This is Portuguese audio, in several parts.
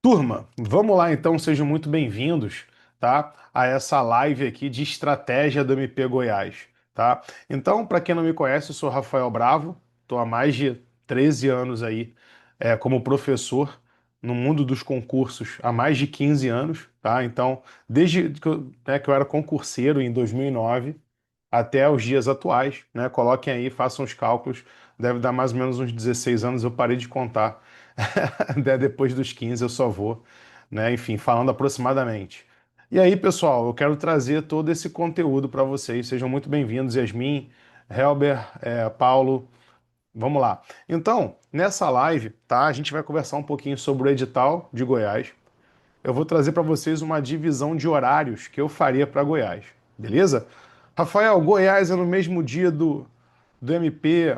Turma, vamos lá então, sejam muito bem-vindos, tá? A essa live aqui de estratégia do MP Goiás, tá? Então, para quem não me conhece, eu sou Rafael Bravo, estou há mais de 13 anos aí como professor no mundo dos concursos há mais de 15 anos, tá? Então, desde que eu era concurseiro em 2009 até os dias atuais, né? Coloquem aí, façam os cálculos, deve dar mais ou menos uns 16 anos, eu parei de contar. Né, depois dos 15 eu só vou, né? Enfim, falando aproximadamente. E aí, pessoal, eu quero trazer todo esse conteúdo para vocês. Sejam muito bem-vindos, Yasmin, Helber, Paulo. Vamos lá. Então, nessa live, tá? A gente vai conversar um pouquinho sobre o edital de Goiás. Eu vou trazer para vocês uma divisão de horários que eu faria para Goiás, beleza? Rafael, Goiás é no mesmo dia do MP,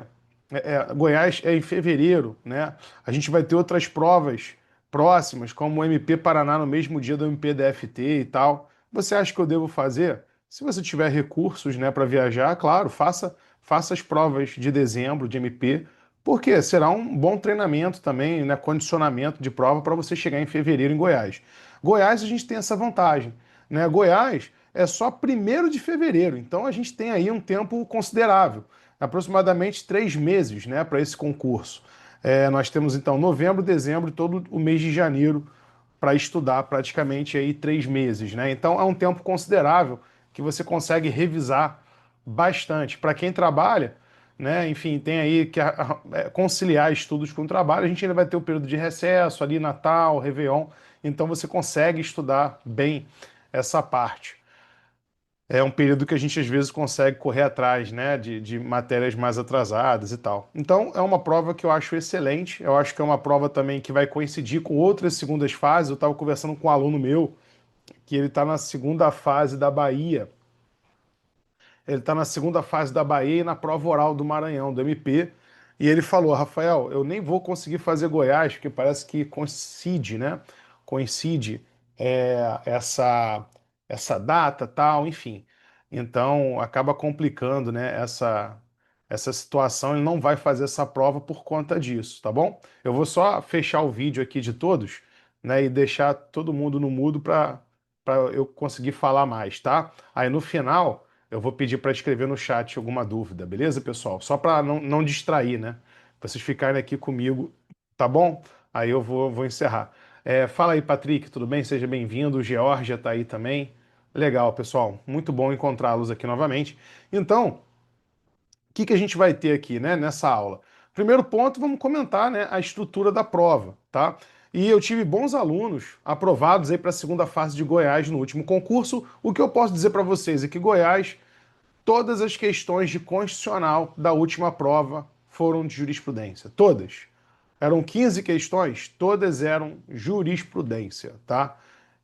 Goiás é em fevereiro, né? A gente vai ter outras provas próximas, como o MP Paraná no mesmo dia do MP DFT e tal. Você acha que eu devo fazer? Se você tiver recursos, né, para viajar, claro, faça as provas de dezembro de MP, porque será um bom treinamento também, né, condicionamento de prova para você chegar em fevereiro em Goiás. Goiás a gente tem essa vantagem, né? Goiás é só 1º de fevereiro, então a gente tem aí um tempo considerável, aproximadamente 3 meses, né, para esse concurso. Nós temos então novembro, dezembro e todo o mês de janeiro para estudar, praticamente aí 3 meses, né? Então é um tempo considerável que você consegue revisar bastante. Para quem trabalha, né, enfim, tem aí que conciliar estudos com trabalho, a gente ainda vai ter o período de recesso ali, Natal, Réveillon, então você consegue estudar bem essa parte. É um período que a gente às vezes consegue correr atrás, né, de matérias mais atrasadas e tal. Então, é uma prova que eu acho excelente. Eu acho que é uma prova também que vai coincidir com outras segundas fases. Eu estava conversando com um aluno meu que ele está na segunda fase da Bahia. Ele está na segunda fase da Bahia e na prova oral do Maranhão, do MP. E ele falou: Rafael, eu nem vou conseguir fazer Goiás, porque parece que coincide, né? Coincide essa data, tal, enfim. Então acaba complicando, né? Essa situação. Ele não vai fazer essa prova por conta disso, tá bom? Eu vou só fechar o vídeo aqui de todos, né? E deixar todo mundo no mudo para eu conseguir falar mais, tá? Aí no final. Eu vou pedir para escrever no chat alguma dúvida, beleza, pessoal? Só para não distrair, né? Pra vocês ficarem aqui comigo, tá bom? Aí eu vou encerrar. Fala aí, Patrick, tudo bem? Seja bem-vindo. O Georgia tá aí também. Legal, pessoal. Muito bom encontrá-los aqui novamente. Então, que a gente vai ter aqui, né, nessa aula? Primeiro ponto, vamos comentar, né, a estrutura da prova, tá? E eu tive bons alunos aprovados aí para a segunda fase de Goiás no último concurso. O que eu posso dizer para vocês é que Goiás todas as questões de constitucional da última prova foram de jurisprudência. Todas. Eram 15 questões, todas eram jurisprudência, tá?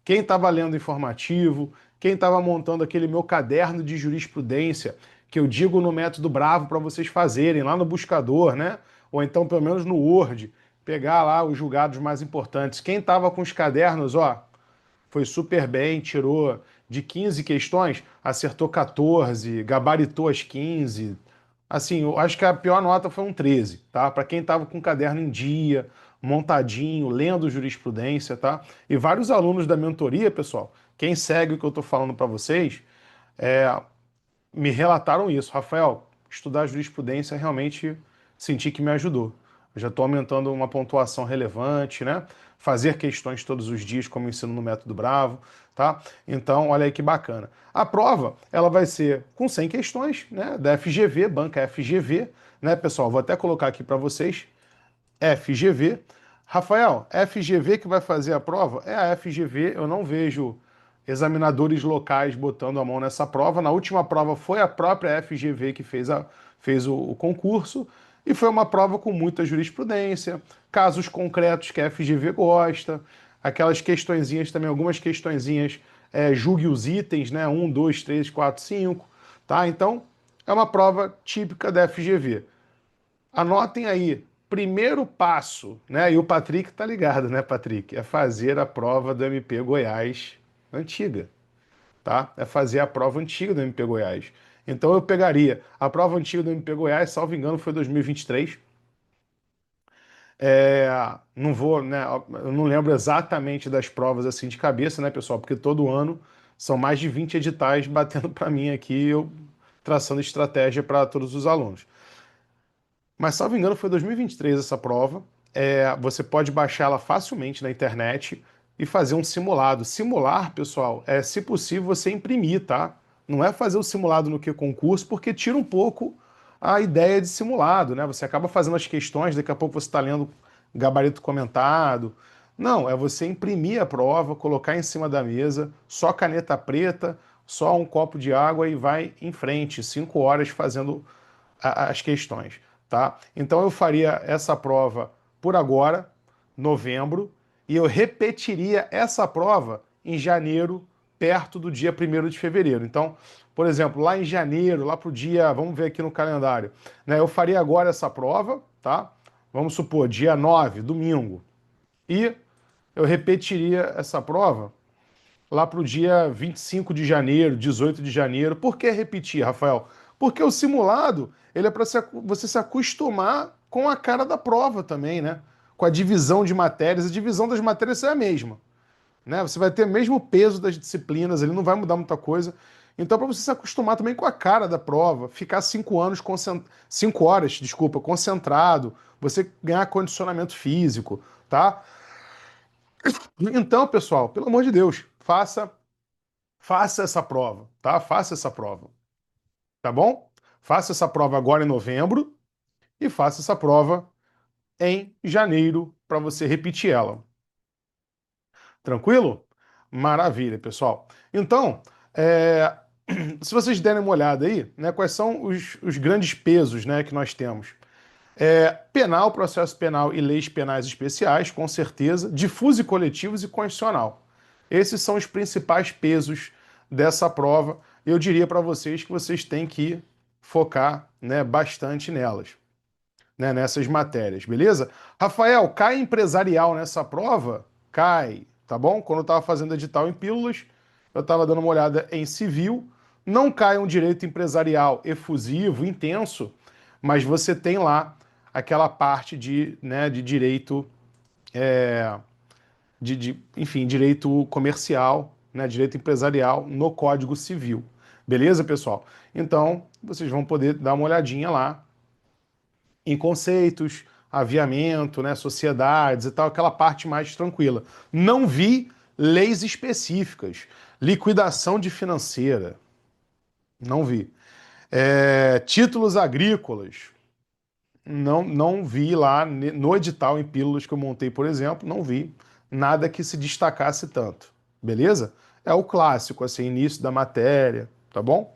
Quem estava lendo informativo, quem estava montando aquele meu caderno de jurisprudência, que eu digo no método Bravo para vocês fazerem lá no buscador, né? Ou então pelo menos no Word, pegar lá os julgados mais importantes. Quem estava com os cadernos, ó, foi super bem, tirou de 15 questões, acertou 14, gabaritou as 15. Assim, eu acho que a pior nota foi um 13, tá? Para quem estava com o caderno em dia, montadinho, lendo jurisprudência, tá? E vários alunos da mentoria, pessoal, quem segue o que eu estou falando para vocês, é, me relataram isso. Rafael, estudar jurisprudência realmente senti que me ajudou. Eu já estou aumentando uma pontuação relevante, né? Fazer questões todos os dias, como eu ensino no Método Bravo, tá? Então, olha aí que bacana. A prova, ela vai ser com 100 questões, né? Da FGV, banca FGV, né, pessoal? Vou até colocar aqui para vocês. FGV. Rafael, FGV que vai fazer a prova? É a FGV, eu não vejo examinadores locais botando a mão nessa prova. Na última prova foi a própria FGV que fez o concurso e foi uma prova com muita jurisprudência, casos concretos que a FGV gosta, aquelas questõezinhas também, algumas questõezinhas, julgue os itens, né? Um, dois, três, quatro, cinco, tá? Então, é uma prova típica da FGV. Anotem aí, primeiro passo, né? E o Patrick tá ligado, né, Patrick? É fazer a prova do MP Goiás antiga, tá? É fazer a prova antiga do MP Goiás. Então eu pegaria a prova antiga do MP Goiás, salvo engano, foi 2023. É, não vou, né? Eu não lembro exatamente das provas assim de cabeça, né, pessoal? Porque todo ano são mais de 20 editais batendo para mim aqui, eu traçando estratégia para todos os alunos. Mas, salvo engano, foi 2023 essa prova. Você pode baixar ela facilmente na internet e fazer um simulado. Simular, pessoal, é, se possível, você imprimir, tá? Não é fazer o simulado no que concurso, porque tira um pouco a ideia de simulado, né? Você acaba fazendo as questões, daqui a pouco você está lendo gabarito comentado. Não, é você imprimir a prova, colocar em cima da mesa, só caneta preta, só um copo de água e vai em frente, 5 horas fazendo as questões, tá? Então eu faria essa prova por agora, novembro, e eu repetiria essa prova em janeiro, perto do dia 1º de fevereiro. Então, por exemplo, lá em janeiro, lá pro dia, vamos ver aqui no calendário, né? Eu faria agora essa prova, tá? Vamos supor, dia 9, domingo. E eu repetiria essa prova lá para o dia 25 de janeiro, 18 de janeiro. Por que repetir, Rafael? Porque o simulado, ele é para você se acostumar com a cara da prova também, né? Com a divisão de matérias. A divisão das matérias é a mesma, né? Você vai ter o mesmo peso das disciplinas, ele não vai mudar muita coisa. Então, para você se acostumar também com a cara da prova, ficar 5 anos, 5 horas, desculpa, concentrado, você ganhar condicionamento físico, tá? Então, pessoal, pelo amor de Deus, faça essa prova, tá? Faça essa prova, tá bom? Faça essa prova agora em novembro e faça essa prova em janeiro para você repetir ela. Tranquilo? Maravilha, pessoal. Então, é, se vocês derem uma olhada aí, né, quais são os grandes pesos, né, que nós temos? Penal, processo penal e leis penais especiais, com certeza, difuso e coletivos e constitucional. Esses são os principais pesos dessa prova. Eu diria para vocês que vocês têm que focar, né, bastante nelas, né, nessas matérias, beleza? Rafael, cai empresarial nessa prova? Cai, tá bom? Quando eu estava fazendo edital em pílulas, eu estava dando uma olhada em civil. Não cai um direito empresarial efusivo, intenso, mas você tem lá aquela parte de, né, de direito, enfim, direito comercial, né, direito empresarial no Código Civil. Beleza, pessoal? Então, vocês vão poder dar uma olhadinha lá em conceitos, aviamento, né, sociedades e tal, aquela parte mais tranquila. Não vi leis específicas, liquidação de financeira, não vi. Títulos agrícolas, não vi lá no edital em pílulas que eu montei, por exemplo, não vi nada que se destacasse tanto, beleza? É o clássico, assim, início da matéria, tá bom?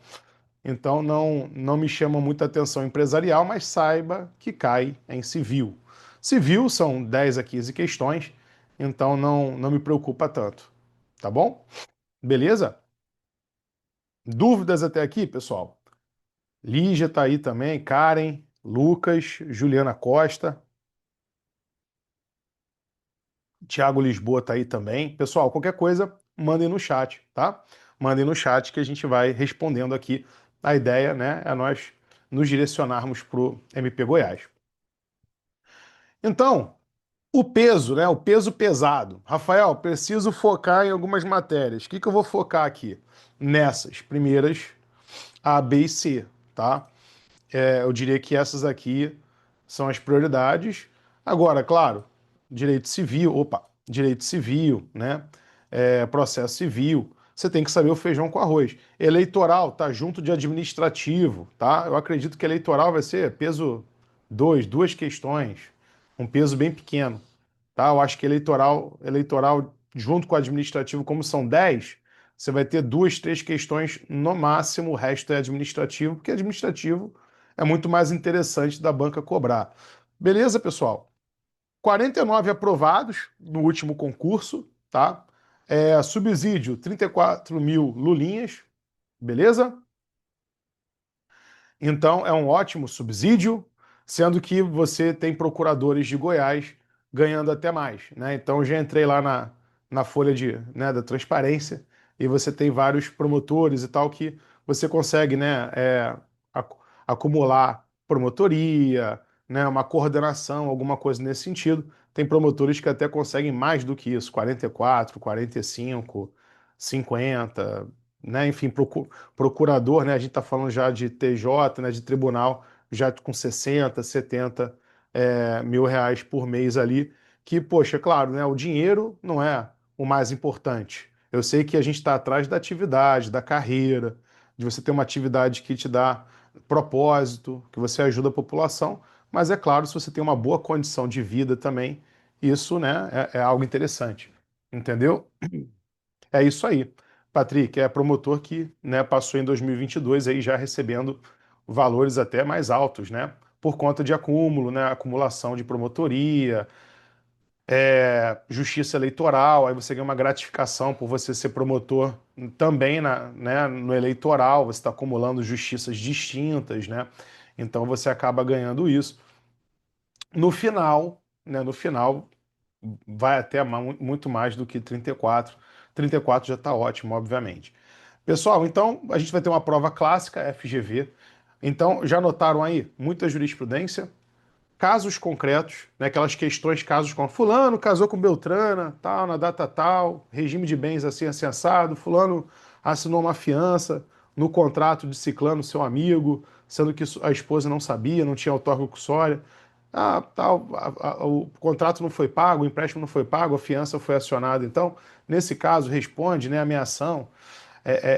Então não me chama muita atenção empresarial, mas saiba que cai em civil. Civil são 10 a 15 questões, então não me preocupa tanto. Tá bom? Beleza? Dúvidas até aqui, pessoal? Lígia tá aí também, Karen, Lucas, Juliana Costa, Tiago Lisboa tá aí também. Pessoal, qualquer coisa, mandem no chat, tá? Mandem no chat que a gente vai respondendo aqui. A ideia, né, é nós nos direcionarmos pro MP Goiás. Então, o peso, né? O peso pesado. Rafael, preciso focar em algumas matérias. O que que eu vou focar aqui? Nessas primeiras, A, B e C, tá? Eu diria que essas aqui são as prioridades. Agora, claro, direito civil, né? Processo civil. Você tem que saber o feijão com arroz. Eleitoral tá junto de administrativo, tá? Eu acredito que eleitoral vai ser peso 2, duas questões, um peso bem pequeno, tá? Eu acho que eleitoral junto com o administrativo, como são 10, você vai ter duas, três questões no máximo, o resto é administrativo, porque administrativo é muito mais interessante da banca cobrar. Beleza, pessoal? 49 aprovados no último concurso, tá? Subsídio, 34 mil lulinhas, beleza? Então, é um ótimo subsídio, sendo que você tem procuradores de Goiás ganhando até mais, né? Então, eu já entrei lá na folha né, da transparência e você tem vários promotores e tal que você consegue, né, acumular promotoria, né, uma coordenação, alguma coisa nesse sentido. Tem promotores que até conseguem mais do que isso, 44, 45, 50, né? Enfim, procurador, né? A gente está falando já de TJ, né? De tribunal, já com 60, 70 mil reais por mês ali. Que, poxa, claro, né? O dinheiro não é o mais importante. Eu sei que a gente está atrás da atividade, da carreira, de você ter uma atividade que te dá propósito, que você ajuda a população, mas é claro, se você tem uma boa condição de vida também, isso, né, é algo interessante. Entendeu? É isso aí. Patrick, é promotor que, né, passou em 2022 aí já recebendo valores até mais altos, né? Por conta de acúmulo, né? Acumulação de promotoria, justiça eleitoral, aí você ganha uma gratificação por você ser promotor também né, no eleitoral, você está acumulando justiças distintas, né? Então você acaba ganhando isso. No final, né, no final, vai até muito mais do que 34. 34 já está ótimo, obviamente. Pessoal, então a gente vai ter uma prova clássica, FGV. Então, já notaram aí muita jurisprudência, casos concretos, né, aquelas questões, casos com fulano casou com Beltrana, tal, na data tal, regime de bens assim, assim, assado, fulano assinou uma fiança no contrato de ciclano, seu amigo, sendo que a esposa não sabia, não tinha outorga cursória. Ah, tal, o contrato não foi pago, o empréstimo não foi pago, a fiança foi acionada. Então, nesse caso, responde, né, ameação,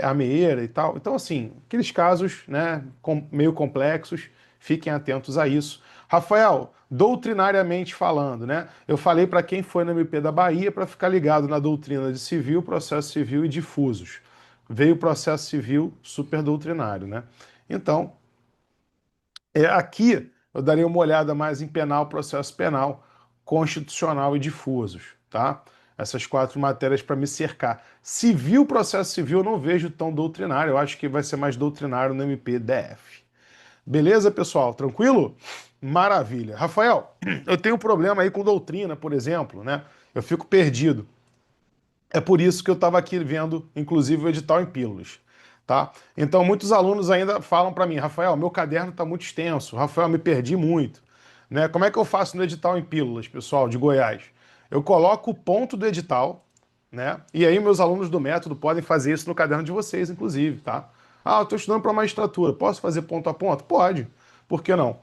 ameaça e tal. Então, assim, aqueles casos, né, meio complexos, fiquem atentos a isso. Rafael, doutrinariamente falando, né? Eu falei para quem foi no MP da Bahia para ficar ligado na doutrina de civil, processo civil e difusos. Veio o processo civil superdoutrinário, né? Então, aqui eu daria uma olhada mais em penal, processo penal, constitucional e difusos, tá? Essas quatro matérias para me cercar. Civil, processo civil, eu não vejo tão doutrinário, eu acho que vai ser mais doutrinário no MP-DF. Beleza, pessoal? Tranquilo? Maravilha. Rafael, eu tenho um problema aí com doutrina, por exemplo, né? Eu fico perdido. É por isso que eu estava aqui vendo, inclusive, o edital em pílulas, tá? Então, muitos alunos ainda falam para mim, Rafael, meu caderno está muito extenso, Rafael, me perdi muito, né? Como é que eu faço no edital em pílulas, pessoal, de Goiás? Eu coloco o ponto do edital, né? E aí meus alunos do método podem fazer isso no caderno de vocês, inclusive, tá? Ah, eu estou estudando para magistratura, posso fazer ponto a ponto? Pode. Por que não?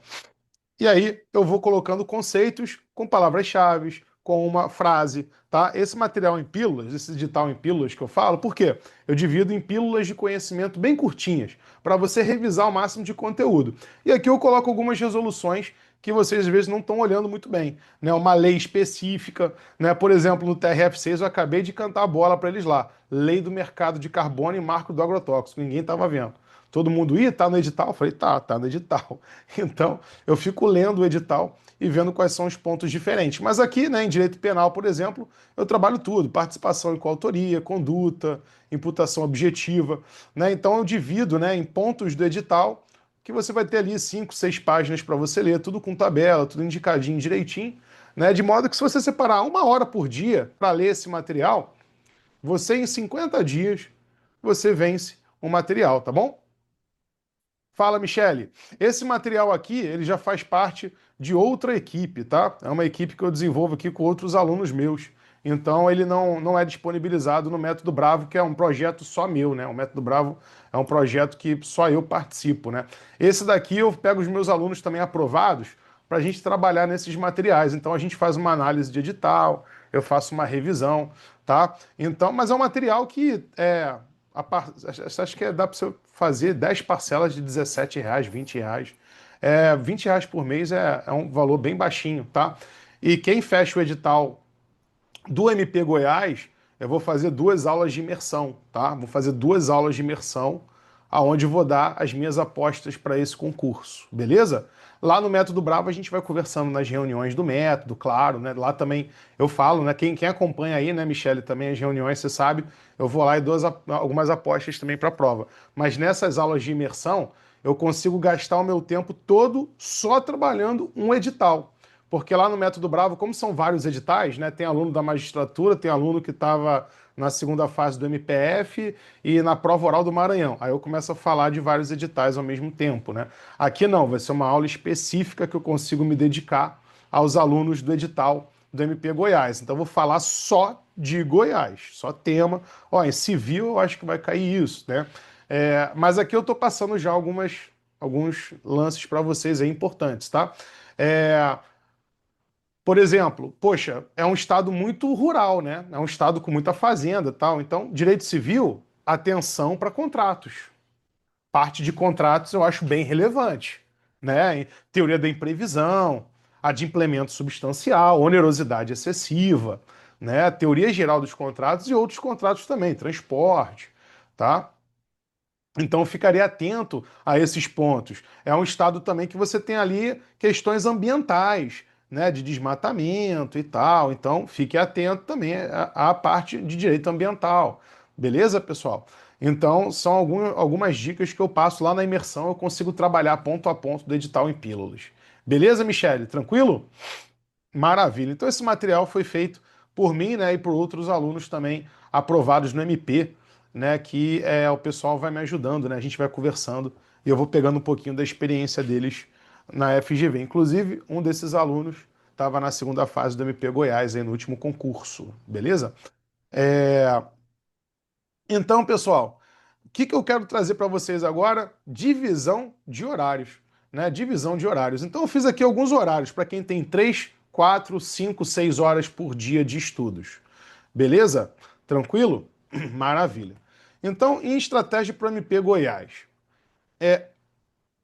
E aí eu vou colocando conceitos com palavras-chave, com uma frase, tá? Esse material em pílulas, esse edital em pílulas que eu falo, por quê? Eu divido em pílulas de conhecimento bem curtinhas, para você revisar o máximo de conteúdo. E aqui eu coloco algumas resoluções que vocês às vezes não estão olhando muito bem, né? Uma lei específica, né? Por exemplo, no TRF6 eu acabei de cantar a bola para eles lá, Lei do Mercado de Carbono e Marco do Agrotóxico, ninguém estava vendo. Todo mundo, tá no edital? Eu falei, tá no edital. Então, eu fico lendo o edital e vendo quais são os pontos diferentes. Mas aqui, né, em direito penal, por exemplo, eu trabalho tudo: participação em coautoria, conduta, imputação objetiva, né? Então eu divido, né, em pontos do edital, que você vai ter ali 5, 6 páginas para você ler, tudo com tabela, tudo indicadinho direitinho, né? De modo que se você separar 1 hora por dia para ler esse material, você em 50 dias você vence o material, tá bom? Fala, Michele. Esse material aqui, ele já faz parte de outra equipe, tá? É uma equipe que eu desenvolvo aqui com outros alunos meus. Então, ele não é disponibilizado no Método Bravo, que é um projeto só meu, né? O Método Bravo é um projeto que só eu participo, né? Esse daqui eu pego os meus alunos também aprovados para a gente trabalhar nesses materiais. Então, a gente faz uma análise de edital, eu faço uma revisão, tá? Então, mas é um material que acho que dá para você fazer 10 parcelas de R$ 17, R$ 20. R$ 20 por mês é um valor bem baixinho, tá? E quem fecha o edital do MP Goiás, eu vou fazer 2 aulas de imersão, tá? Vou fazer 2 aulas de imersão, aonde vou dar as minhas apostas para esse concurso, beleza? Lá no Método Bravo a gente vai conversando nas reuniões do método, claro, né? Lá também eu falo, né? Quem acompanha aí, né, Michele, também as reuniões, você sabe, eu vou lá e dou algumas apostas também para a prova. Mas nessas aulas de imersão, eu consigo gastar o meu tempo todo só trabalhando um edital. Porque lá no Método Bravo, como são vários editais, né? Tem aluno da magistratura, tem aluno que estava na segunda fase do MPF e na prova oral do Maranhão. Aí eu começo a falar de vários editais ao mesmo tempo, né? Aqui não, vai ser uma aula específica que eu consigo me dedicar aos alunos do edital do MP Goiás. Então eu vou falar só de Goiás, só tema. Ó, em civil eu acho que vai cair isso, né? Mas aqui eu estou passando já alguns lances para vocês aí importantes, tá? É, por exemplo, poxa, é um estado muito rural, né? É um estado com muita fazenda e tal. Então, direito civil, atenção para contratos. Parte de contratos eu acho bem relevante, né? Teoria da imprevisão, adimplemento substancial, onerosidade excessiva, né? Teoria geral dos contratos e outros contratos também, transporte, tá? Então, eu ficaria atento a esses pontos. É um estado também que você tem ali questões ambientais, né, de desmatamento e tal. Então, fique atento também à parte de direito ambiental. Beleza, pessoal? Então, são algumas dicas que eu passo lá na imersão. Eu consigo trabalhar ponto a ponto do edital em pílulas. Beleza, Michele? Tranquilo? Maravilha. Então, esse material foi feito por mim, né, e por outros alunos também aprovados no MP, né, que o pessoal vai me ajudando, né, a gente vai conversando e eu vou pegando um pouquinho da experiência deles na FGV. Inclusive, um desses alunos estava na segunda fase do MP Goiás, aí, no último concurso, beleza? É, Então, pessoal, o que que eu quero trazer para vocês agora? Divisão de horários, né? Divisão de horários. Então, eu fiz aqui alguns horários para quem tem 3, 4, 5, 6 horas por dia de estudos. Beleza? Tranquilo? Maravilha. Então, em estratégia para o MP Goiás.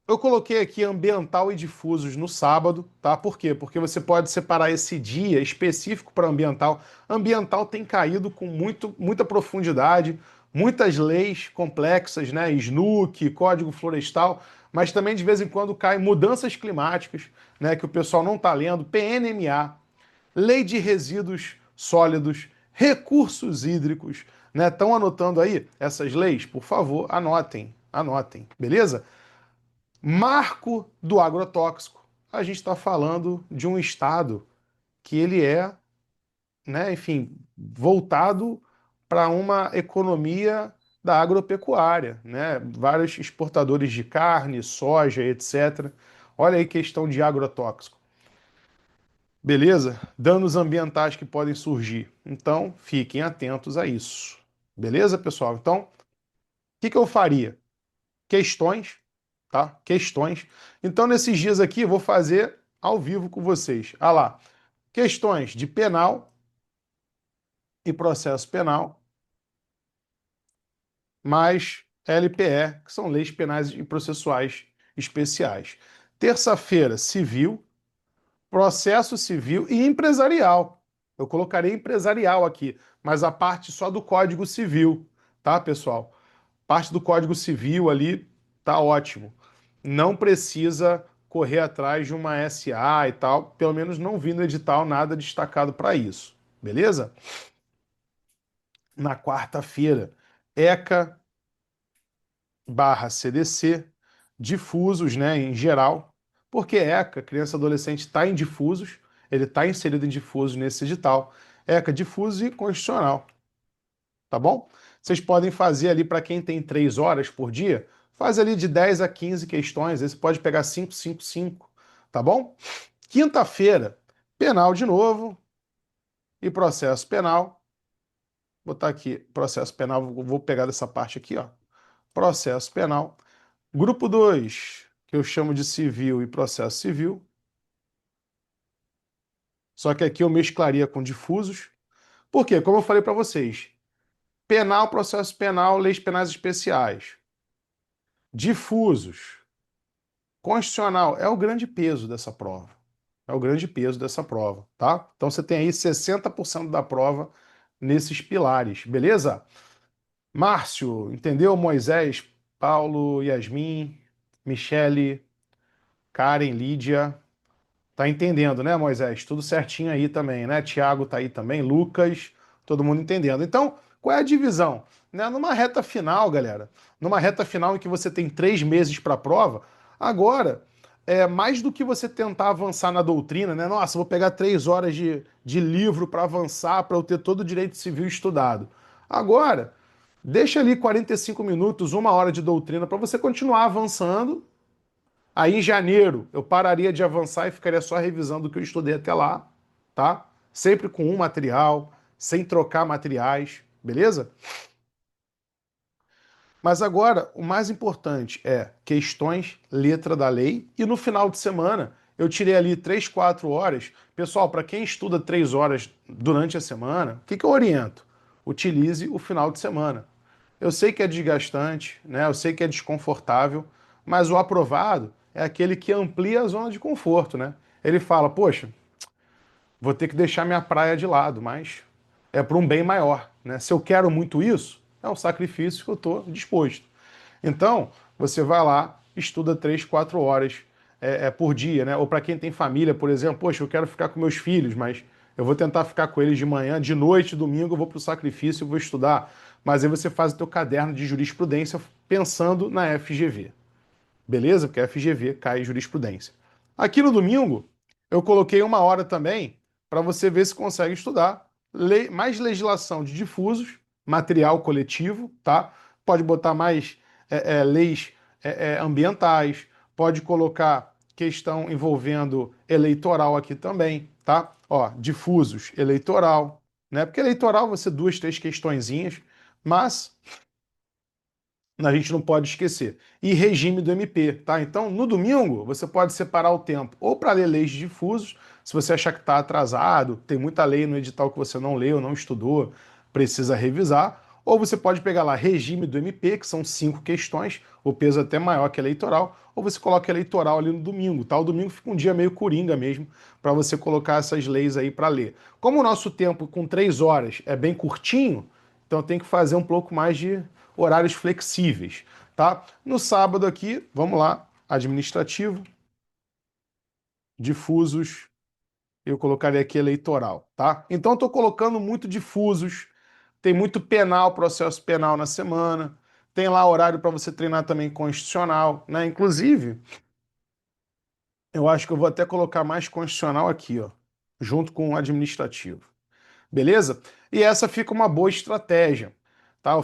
Eu coloquei aqui ambiental e difusos no sábado, tá? Por quê? Porque você pode separar esse dia específico para ambiental. Ambiental tem caído com muita profundidade, muitas leis complexas, né? SNUC, Código Florestal, mas também de vez em quando cai mudanças climáticas, né? Que o pessoal não está lendo, PNMA, Lei de Resíduos Sólidos, recursos hídricos, né? Estão anotando aí essas leis? Por favor, anotem, anotem, beleza? Marco do agrotóxico. A gente está falando de um estado que ele é, né, enfim, voltado para uma economia da agropecuária, né? Vários exportadores de carne, soja, etc. Olha aí questão de agrotóxico. Beleza? Danos ambientais que podem surgir. Então, fiquem atentos a isso. Beleza, pessoal? Então, o que que eu faria? Questões, tá? Questões. Então, nesses dias aqui, eu vou fazer ao vivo com vocês. Ah lá, questões de penal e processo penal, mais LPE, que são leis penais e processuais especiais. Terça-feira, civil, processo civil e empresarial. Eu colocarei empresarial aqui, mas a parte só do Código Civil, tá, pessoal? Parte do Código Civil ali tá ótimo. Não precisa correr atrás de uma SA e tal, pelo menos não vi no edital nada destacado para isso, beleza? Na quarta-feira, ECA barra CDC, difusos, né, em geral, porque ECA, criança e adolescente, está em difusos, ele está inserido em difusos nesse edital. ECA, difuso e constitucional, tá bom? Vocês podem fazer ali para quem tem 3 horas por dia, faz ali de 10 a 15 questões, aí você pode pegar 5, 5, 5, tá bom? Quinta-feira, penal de novo e processo penal. Vou botar aqui processo penal, vou pegar dessa parte aqui, ó. Processo penal. Grupo 2, que eu chamo de civil e processo civil. Só que aqui eu mesclaria com difusos. Por quê? Como eu falei para vocês, penal, processo penal, leis penais especiais. Difusos, constitucional é o grande peso dessa prova. É o grande peso dessa prova, tá? Então você tem aí 60% da prova nesses pilares, beleza? Márcio, entendeu? Moisés, Paulo, Yasmin, Michele, Karen, Lídia. Tá entendendo, né, Moisés? Tudo certinho aí também, né? Tiago tá aí também, Lucas, todo mundo entendendo. Então, qual é a divisão? Né? Numa reta final, galera, numa reta final em que você tem 3 meses para a prova, agora, mais do que você tentar avançar na doutrina, né? Nossa, vou pegar 3 horas de livro para avançar, para eu ter todo o direito civil estudado. Agora, deixa ali 45 minutos, 1 hora de doutrina para você continuar avançando. Aí em janeiro eu pararia de avançar e ficaria só revisando o que eu estudei até lá, tá? Sempre com um material, sem trocar materiais, beleza? Mas agora, o mais importante é questões, letra da lei, e no final de semana eu tirei ali 3, 4 horas. Pessoal, para quem estuda 3 horas durante a semana, o que eu oriento? Utilize o final de semana. Eu sei que é desgastante, né? Eu sei que é desconfortável, mas o aprovado é aquele que amplia a zona de conforto, né? Ele fala, poxa, vou ter que deixar minha praia de lado, mas é para um bem maior, né? Se eu quero muito isso, é um sacrifício que eu estou disposto. Então, você vai lá, estuda 3, 4 horas por dia, né? Ou para quem tem família, por exemplo, poxa, eu quero ficar com meus filhos, mas eu vou tentar ficar com eles de manhã, de noite, domingo, eu vou para o sacrifício e vou estudar. Mas aí você faz o teu caderno de jurisprudência pensando na FGV. Beleza? Porque a FGV cai em jurisprudência. Aqui no domingo, eu coloquei 1 hora também para você ver se consegue estudar mais legislação de difusos, material coletivo, tá? Pode botar mais leis ambientais, pode colocar questão envolvendo eleitoral aqui também, tá? Ó, difusos, eleitoral, né? Porque eleitoral você 2, 3 questõezinhas, mas a gente não pode esquecer. E regime do MP, tá? Então, no domingo, você pode separar o tempo ou para ler leis difusos, se você achar que está atrasado, tem muita lei no edital que você não leu, não estudou, precisa revisar, ou você pode pegar lá regime do MP, que são 5 questões, o peso é até maior que eleitoral, ou você coloca eleitoral ali no domingo, tá? O domingo fica um dia meio coringa mesmo, para você colocar essas leis aí para ler. Como o nosso tempo com 3 horas é bem curtinho, então tem que fazer um pouco mais de horários flexíveis, tá? No sábado aqui, vamos lá, administrativo, difusos, eu colocaria aqui eleitoral, tá? Então estou colocando muito difusos, tem muito penal, processo penal na semana, tem lá horário para você treinar também constitucional, né? Inclusive, eu acho que eu vou até colocar mais constitucional aqui, ó, junto com o administrativo. Beleza? E essa fica uma boa estratégia, tá?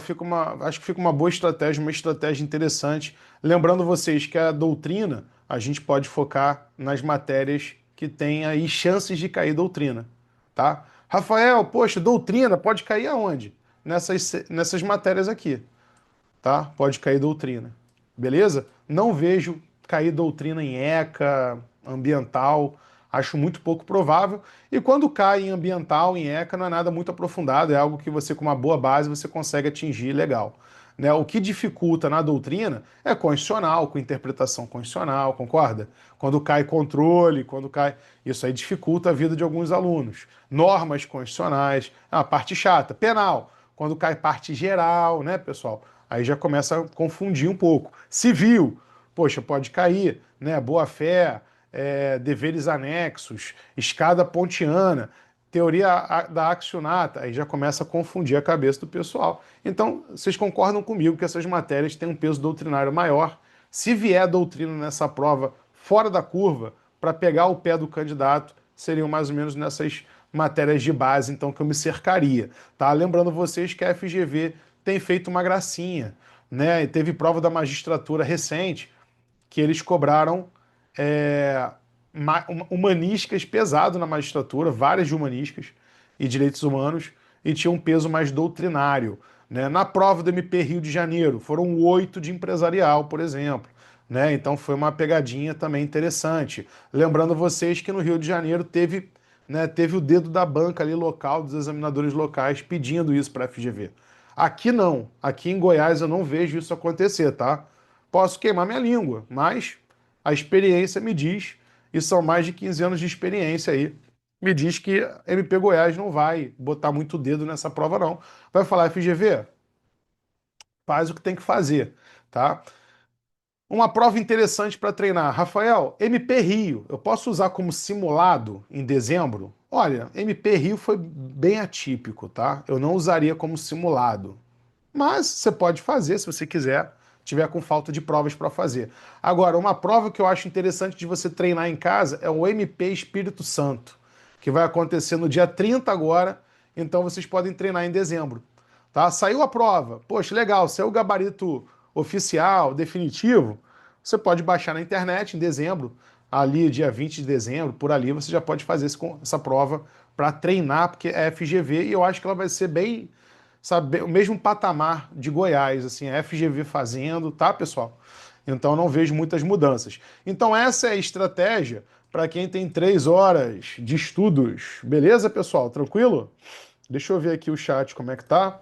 Acho que fica uma boa estratégia, uma estratégia interessante. Lembrando vocês que a doutrina, a gente pode focar nas matérias que têm aí chances de cair doutrina, tá? Rafael, poxa, doutrina pode cair aonde? Nessas matérias aqui, tá? Pode cair doutrina. Beleza? Não vejo cair doutrina em ECA, ambiental, acho muito pouco provável. E quando cai em ambiental, em ECA, não é nada muito aprofundado, é algo que você, com uma boa base, você consegue atingir legal. Né? O que dificulta na doutrina é constitucional, com interpretação constitucional, concorda? Quando cai controle, quando cai. Isso aí dificulta a vida de alguns alunos. Normas constitucionais, a parte chata. Penal, quando cai parte geral, né, pessoal? Aí já começa a confundir um pouco. Civil, poxa, pode cair, né? Boa-fé, deveres anexos, escada pontiana, teoria da accionata, aí já começa a confundir a cabeça do pessoal. Então, vocês concordam comigo que essas matérias têm um peso doutrinário maior? Se vier doutrina nessa prova fora da curva, para pegar o pé do candidato, seriam mais ou menos nessas matérias de base, então, que eu me cercaria. Tá? Lembrando vocês que a FGV tem feito uma gracinha, né? E teve prova da magistratura recente que eles cobraram é, humanísticas pesado na magistratura, várias de humanísticas e direitos humanos, e tinha um peso mais doutrinário. Né? Na prova do MP Rio de Janeiro, foram 8 de empresarial, por exemplo. Né? Então foi uma pegadinha também interessante. Lembrando vocês que no Rio de Janeiro teve o dedo da banca ali local, dos examinadores locais, pedindo isso para a FGV. Aqui não. Aqui em Goiás eu não vejo isso acontecer, tá? Posso queimar minha língua, mas a experiência me diz, e são mais de 15 anos de experiência aí, me diz que MP Goiás não vai botar muito dedo nessa prova, não. Vai falar, FGV, faz o que tem que fazer, tá? Uma prova interessante para treinar. Rafael, MP Rio, eu posso usar como simulado em dezembro? Olha, MP Rio foi bem atípico, tá? Eu não usaria como simulado. Mas você pode fazer se você quiser, tiver com falta de provas para fazer. Agora, uma prova que eu acho interessante de você treinar em casa é o MP Espírito Santo, que vai acontecer no dia 30 agora, então vocês podem treinar em dezembro. tá? Saiu a prova, poxa, legal, saiu o gabarito oficial, definitivo, você pode baixar na internet em dezembro, ali dia 20 de dezembro, por ali você já pode fazer essa prova para treinar, porque é FGV e eu acho que ela vai ser bem, sabe, o mesmo patamar de Goiás, assim, a FGV fazendo, tá, pessoal? Então não vejo muitas mudanças. Então essa é a estratégia para quem tem 3 horas de estudos. Beleza, pessoal? Tranquilo? Deixa eu ver aqui o chat como é que tá.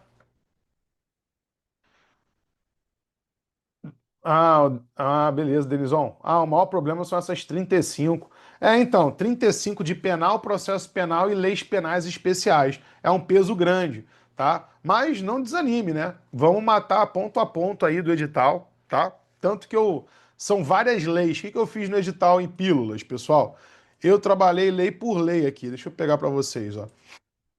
Beleza, Denison. O maior problema são essas 35. Então, 35 de penal, processo penal e leis penais especiais. É um peso grande, tá? Mas não desanime, né? Vamos matar ponto a ponto aí do edital, tá? Tanto que eu. São várias leis. O que eu fiz no edital em pílulas, pessoal? Eu trabalhei lei por lei aqui. Deixa eu pegar para vocês, ó.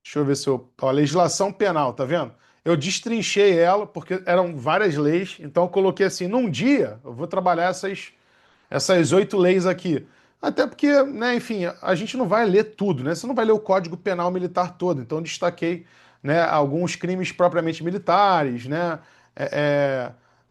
Deixa eu ver se eu. Ó, legislação penal, tá vendo? Eu destrinchei ela, porque eram várias leis, então eu coloquei assim: num dia eu vou trabalhar essas 8 leis aqui. Até porque, né, enfim, a gente não vai ler tudo, né? Você não vai ler o Código Penal Militar todo. Então, eu destaquei, né, alguns crimes propriamente militares, né?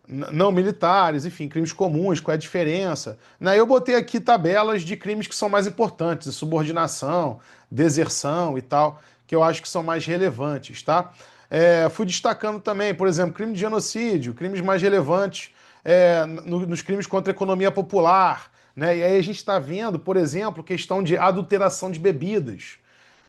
Não militares, enfim, crimes comuns, qual é a diferença. Né? Eu botei aqui tabelas de crimes que são mais importantes, subordinação, deserção e tal, que eu acho que são mais relevantes, tá? Fui destacando também, por exemplo, crime de genocídio, crimes mais relevantes nos crimes contra a economia popular, né? E aí a gente está vendo, por exemplo, questão de adulteração de bebidas,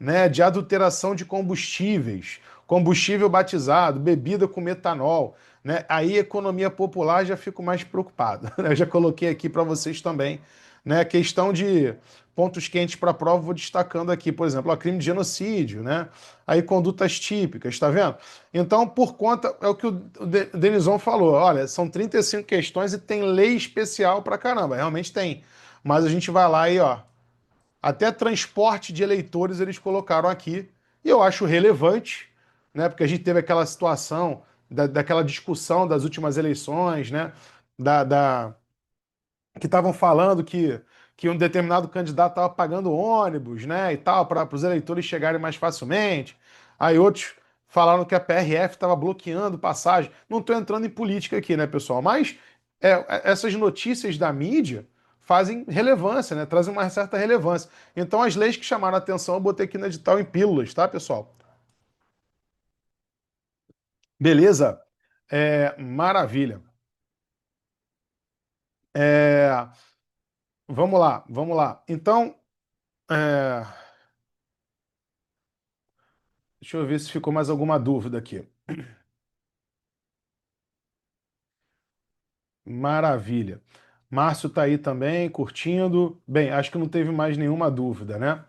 né? De adulteração de combustíveis, combustível batizado, bebida com metanol, né? Aí economia popular já fico mais preocupado. Eu já coloquei aqui para vocês também, né? Questão de pontos quentes para a prova, vou destacando aqui, por exemplo, ó, crime de genocídio, né? Aí condutas típicas, tá vendo? Então, por conta, é o que o Denison falou, olha, são 35 questões e tem lei especial para caramba, realmente tem. Mas a gente vai lá e, ó, até transporte de eleitores eles colocaram aqui, e eu acho relevante, né? Porque a gente teve aquela situação daquela discussão das últimas eleições, né? Da que estavam falando que um determinado candidato estava pagando ônibus, né, e tal, para os eleitores chegarem mais facilmente. Aí outros falaram que a PRF estava bloqueando passagem. Não estou entrando em política aqui, né, pessoal? Mas essas notícias da mídia fazem relevância, né? Trazem uma certa relevância. Então, as leis que chamaram a atenção, eu botei aqui no edital em pílulas, tá, pessoal? Beleza? Maravilha. É, vamos lá, vamos lá. Então, é, deixa eu ver se ficou mais alguma dúvida aqui. Maravilha. Márcio tá aí também, curtindo. Bem, acho que não teve mais nenhuma dúvida, né?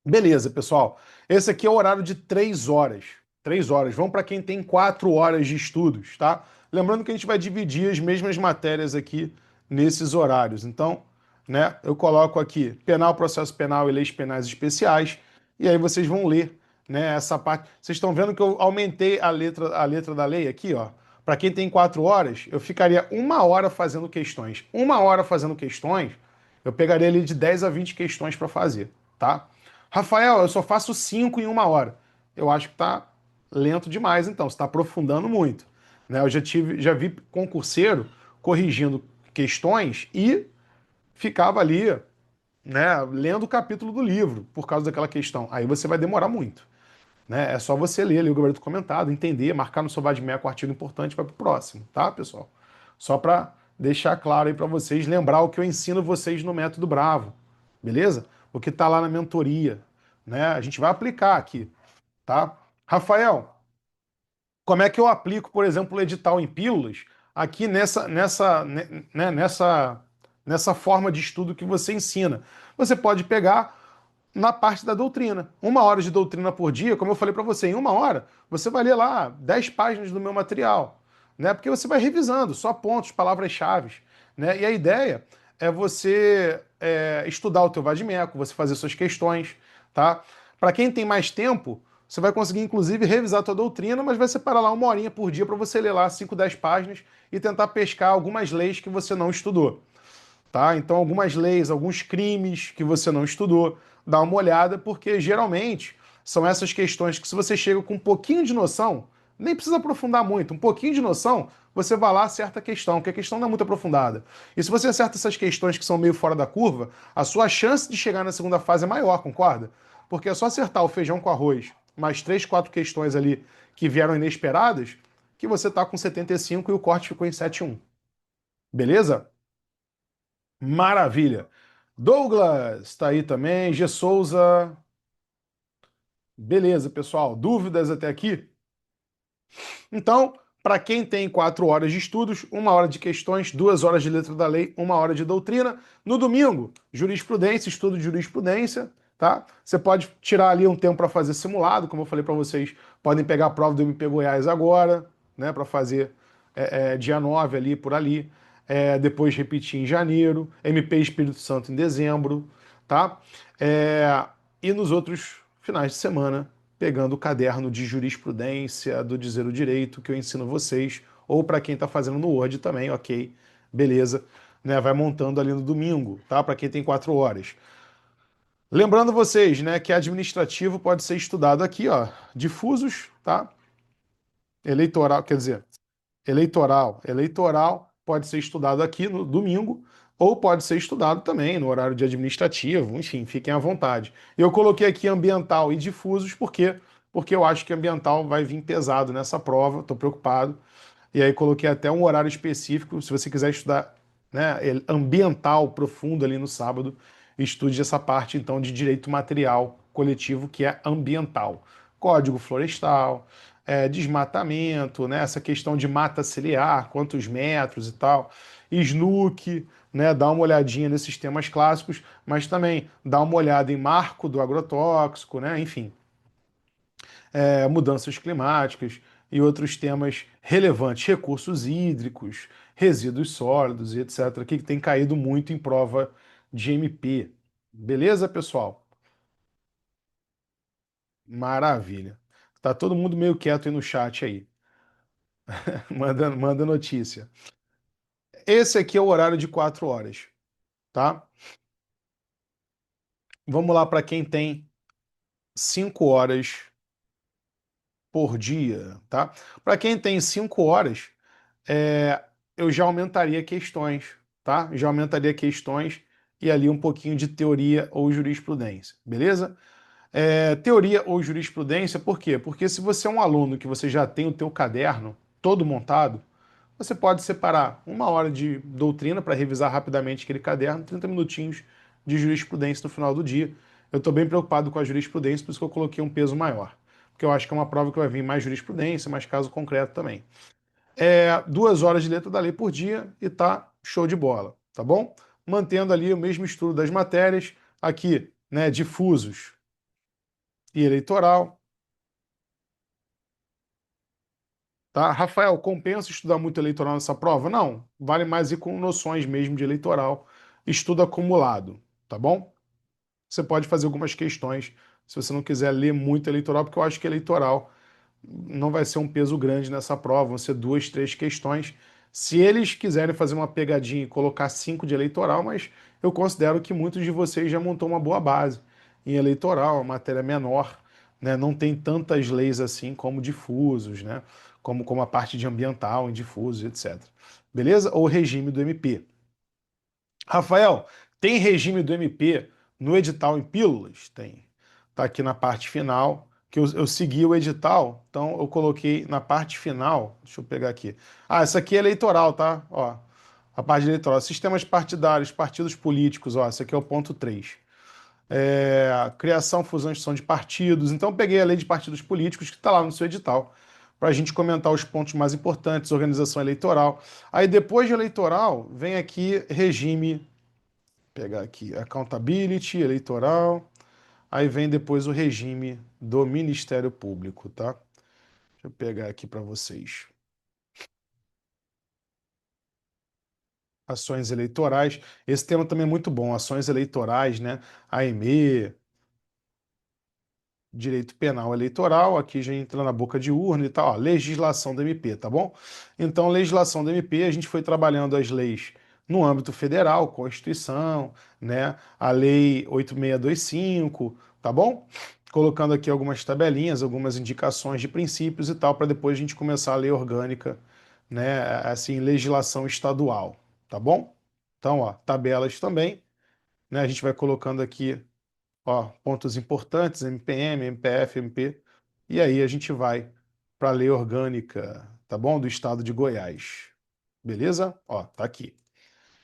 Beleza, pessoal. Esse aqui é o horário de 3 horas. 3 horas. Vamos para quem tem 4 horas de estudos, tá? Lembrando que a gente vai dividir as mesmas matérias aqui nesses horários. Então, né, eu coloco aqui penal, processo penal e leis penais especiais. E aí vocês vão ler, né, essa parte. Vocês estão vendo que eu aumentei a letra da lei aqui, ó. Para quem tem 4 horas, eu ficaria 1 hora fazendo questões. 1 hora fazendo questões, eu pegaria ali de 10 a 20 questões para fazer, tá? Rafael, eu só faço 5 em 1 hora. Eu acho que tá lento demais, então. Você está aprofundando muito. Né? Eu já vi concurseiro corrigindo questões e ficava ali, né, lendo o capítulo do livro por causa daquela questão. Aí você vai demorar muito. Né? É só você ler ali o gabarito comentado, entender, marcar no seu Vadmec o artigo importante e vai pro próximo, tá, pessoal? Só para deixar claro aí para vocês, lembrar o que eu ensino vocês no Método Bravo, beleza? O que está lá na mentoria, né? A gente vai aplicar aqui, tá? Rafael, como é que eu aplico, por exemplo, o edital em pílulas aqui nessa forma de estudo que você ensina? Você pode pegar na parte da doutrina. 1 hora de doutrina por dia, como eu falei para você, em 1 hora, você vai ler lá 10 páginas do meu material, né? Porque você vai revisando, só pontos, palavras-chave, né? E a ideia é você estudar o teu vadimeco, você fazer suas questões, tá? Para quem tem mais tempo, você vai conseguir, inclusive, revisar a tua doutrina, mas vai separar lá 1 horinha por dia para você ler lá 5, 10 páginas e tentar pescar algumas leis que você não estudou, tá? Então, algumas leis, alguns crimes que você não estudou, dá uma olhada, porque geralmente são essas questões que se você chega com um pouquinho de noção, nem precisa aprofundar muito, um pouquinho de noção, você vai lá, acerta a questão, porque a questão não é muito aprofundada. E se você acerta essas questões que são meio fora da curva, a sua chance de chegar na segunda fase é maior, concorda? Porque é só acertar o feijão com arroz, mais três, quatro questões ali que vieram inesperadas, que você tá com 75 e o corte ficou em 7,1. Beleza? Maravilha. Douglas tá aí também. G. Souza. Beleza, pessoal. Dúvidas até aqui? Então, para quem tem 4 horas de estudos, 1 hora de questões, 2 horas de letra da lei, 1 hora de doutrina. No domingo, jurisprudência, estudo de jurisprudência, tá? Você pode tirar ali um tempo para fazer simulado, como eu falei para vocês, podem pegar a prova do MP Goiás agora, né, para fazer dia 9 ali, por ali. Depois repetir em janeiro, MP Espírito Santo em dezembro, tá? E nos outros finais de semana, pegando o caderno de jurisprudência do Dizer o Direito que eu ensino vocês, ou para quem está fazendo no Word também, ok, beleza, né? Vai montando ali no domingo, tá? Para quem tem 4 horas. Lembrando vocês, né, que administrativo pode ser estudado aqui, ó, difusos, tá? Eleitoral, quer dizer, eleitoral pode ser estudado aqui no domingo, ou pode ser estudado também no horário de administrativo, enfim, fiquem à vontade. Eu coloquei aqui ambiental e difusos, por quê? Porque eu acho que ambiental vai vir pesado nessa prova, estou preocupado. E aí coloquei até um horário específico, se você quiser estudar, né, ambiental profundo ali no sábado, estude essa parte então de direito material coletivo que é ambiental. Código florestal, desmatamento, né, essa questão de mata ciliar, quantos metros e tal, SNUC, né, dá uma olhadinha nesses temas clássicos, mas também dá uma olhada em marco do agrotóxico, né, enfim, mudanças climáticas e outros temas relevantes, recursos hídricos, resíduos sólidos e etc., que tem caído muito em prova de MP. Beleza, pessoal? Maravilha. Tá todo mundo meio quieto aí no chat aí. Manda notícia. Esse aqui é o horário de 4 horas, tá? Vamos lá para quem tem 5 horas por dia, tá? Para quem tem 5 horas, é, eu já aumentaria questões, tá? Já aumentaria questões e ali um pouquinho de teoria ou jurisprudência, beleza? Teoria ou jurisprudência, por quê? Porque se você é um aluno que você já tem o teu caderno todo montado, você pode separar 1 hora de doutrina para revisar rapidamente aquele caderno, 30 minutinhos de jurisprudência no final do dia. Eu estou bem preocupado com a jurisprudência, por isso que eu coloquei um peso maior. Porque eu acho que é uma prova que vai vir mais jurisprudência, mais caso concreto também. 2 horas de letra da lei por dia e tá show de bola, tá bom? Mantendo ali o mesmo estudo das matérias, aqui, né, difusos e eleitoral, tá? Rafael, compensa estudar muito eleitoral nessa prova? Não, vale mais ir com noções mesmo de eleitoral, estudo acumulado, tá bom? Você pode fazer algumas questões se você não quiser ler muito eleitoral, porque eu acho que eleitoral não vai ser um peso grande nessa prova, vão ser 2, 3 questões. Se eles quiserem fazer uma pegadinha e colocar 5 de eleitoral, mas eu considero que muitos de vocês já montou uma boa base em eleitoral, uma matéria menor, né? Não tem tantas leis assim como difusos, né? Como a parte de ambiental em difusos, etc. Beleza? Ou regime do MP. Rafael, tem regime do MP no edital em pílulas? Tem. Tá aqui na parte final, que eu segui o edital, então eu coloquei na parte final, deixa eu pegar aqui. Ah, essa aqui é eleitoral, tá? Ó, a parte eleitoral. Sistemas partidários, partidos políticos, ó, esse aqui é o ponto 3. Criação, fusão e extinção de partidos. Então eu peguei a lei de partidos políticos que está lá no seu edital, para a gente comentar os pontos mais importantes, organização eleitoral. Aí depois de eleitoral, vem aqui regime, pegar aqui, accountability, eleitoral, aí vem depois o regime do Ministério Público, tá? Deixa eu pegar aqui para vocês. Ações eleitorais, esse tema também é muito bom, ações eleitorais, né? AME, direito penal eleitoral, aqui já entra na boca de urna e tal, ó, legislação do MP, tá bom? Então, legislação do MP, a gente foi trabalhando as leis no âmbito federal, Constituição, né? A lei 8625, tá bom? colocando aqui algumas tabelinhas, algumas indicações de princípios e tal, para depois a gente começar a lei orgânica, né, assim, legislação estadual, tá bom? Então, ó, tabelas também, né, a gente vai colocando aqui, ó, pontos importantes, MPM, MPF, MP, e aí a gente vai para a lei orgânica, tá bom? Do estado de Goiás, beleza? Ó, tá aqui.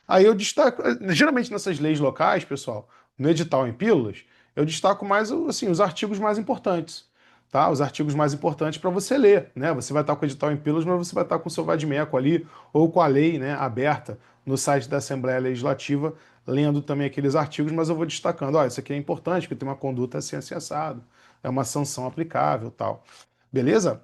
Aí eu destaco, geralmente nessas leis locais, pessoal, no edital em pílulas, eu destaco mais assim, os artigos mais importantes, tá? Os artigos mais importantes para você ler, né? Você vai estar com o edital em pílulas, mas você vai estar com o seu vade-mecum ali, ou com a lei, né, aberta no site da Assembleia Legislativa, lendo também aqueles artigos, mas eu vou destacando, ó, isso aqui é importante, porque tem uma conduta assim, assim, assado, é uma sanção aplicável, tal. Beleza?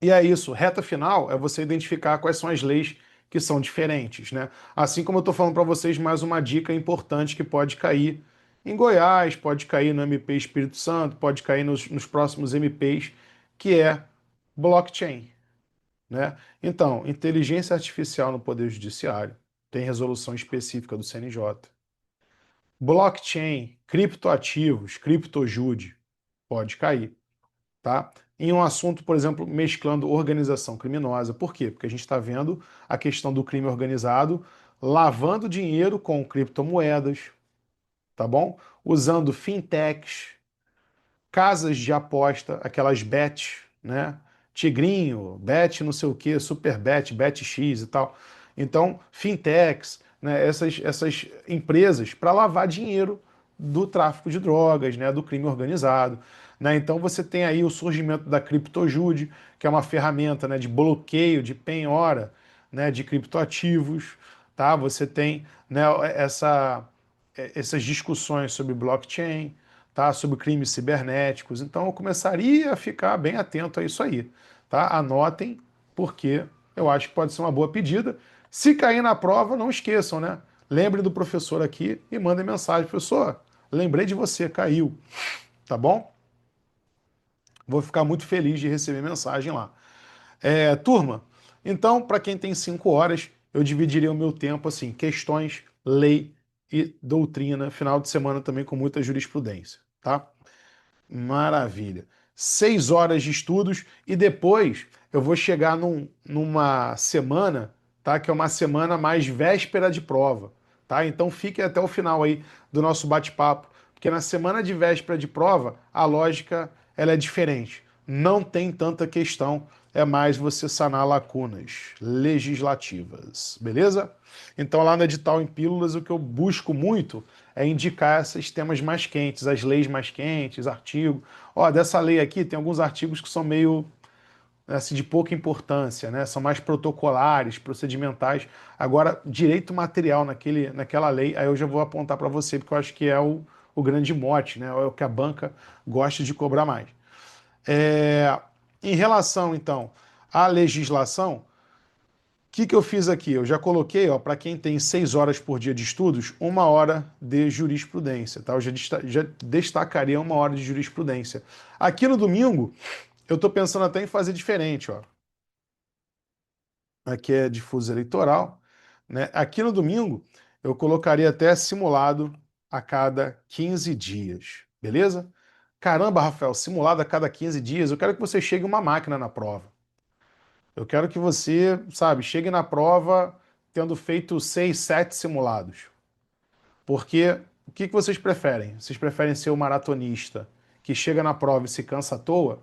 E é isso, reta final é você identificar quais são as leis que são diferentes, né? Assim como eu estou falando para vocês, mais uma dica importante que pode cair em Goiás, pode cair no MP Espírito Santo, pode cair nos próximos MPs, que é blockchain, né? Então, inteligência artificial no Poder Judiciário, tem resolução específica do CNJ. Blockchain, criptoativos, criptojude, pode cair, tá? Em um assunto, por exemplo, mesclando organização criminosa. Por quê? Porque a gente está vendo a questão do crime organizado lavando dinheiro com criptomoedas, tá bom? Usando fintechs, casas de aposta, aquelas bets, né? Tigrinho, bet não sei o que, super bet, bet X e tal. Então, fintechs, né? Essas empresas para lavar dinheiro do tráfico de drogas, né? Do crime organizado. Né? Então você tem aí o surgimento da criptojude, que é uma ferramenta, né, de bloqueio, de penhora, né, de criptoativos, tá? Você tem, né, essas discussões sobre blockchain, tá? Sobre crimes cibernéticos. Então eu começaria a ficar bem atento a isso aí, tá? Anotem, porque eu acho que pode ser uma boa pedida. Se cair na prova, não esqueçam, né? Lembre do professor aqui e mandem mensagem, professor. Lembrei de você, caiu, tá bom? Vou ficar muito feliz de receber mensagem lá. Turma, então, para quem tem 5 horas, eu dividiria o meu tempo assim: questões, lei e doutrina. Final de semana também com muita jurisprudência, tá? Maravilha. 6 horas de estudos e depois eu vou chegar numa semana, tá? Que é uma semana mais véspera de prova, tá? Então fiquem até o final aí do nosso bate-papo, porque na semana de véspera de prova a lógica ela é diferente. Não tem tanta questão, é mais você sanar lacunas legislativas, beleza? Então lá no edital em pílulas o que eu busco muito é indicar esses temas mais quentes, as leis mais quentes, artigo. Ó, dessa lei aqui tem alguns artigos que são meio assim, de pouca importância, né? São mais protocolares, procedimentais. Agora, direito material naquela lei, aí eu já vou apontar para você, porque eu acho que é o grande mote, né? É o que a banca gosta de cobrar mais. É, em relação, então, à legislação, que eu fiz aqui? Eu já coloquei, ó, para quem tem 6 horas por dia de estudos, 1 hora de jurisprudência, tá? Eu já destacaria 1 hora de jurisprudência. Aqui no domingo, eu estou pensando até em fazer diferente, ó. Aqui é difuso eleitoral, né? Aqui no domingo, eu colocaria até simulado a cada 15 dias, beleza? Caramba, Rafael, simulado a cada 15 dias, eu quero que você chegue uma máquina na prova. Eu quero que você, sabe, chegue na prova tendo feito 6, 7 simulados. Porque o que vocês preferem? Vocês preferem ser o maratonista que chega na prova e se cansa à toa?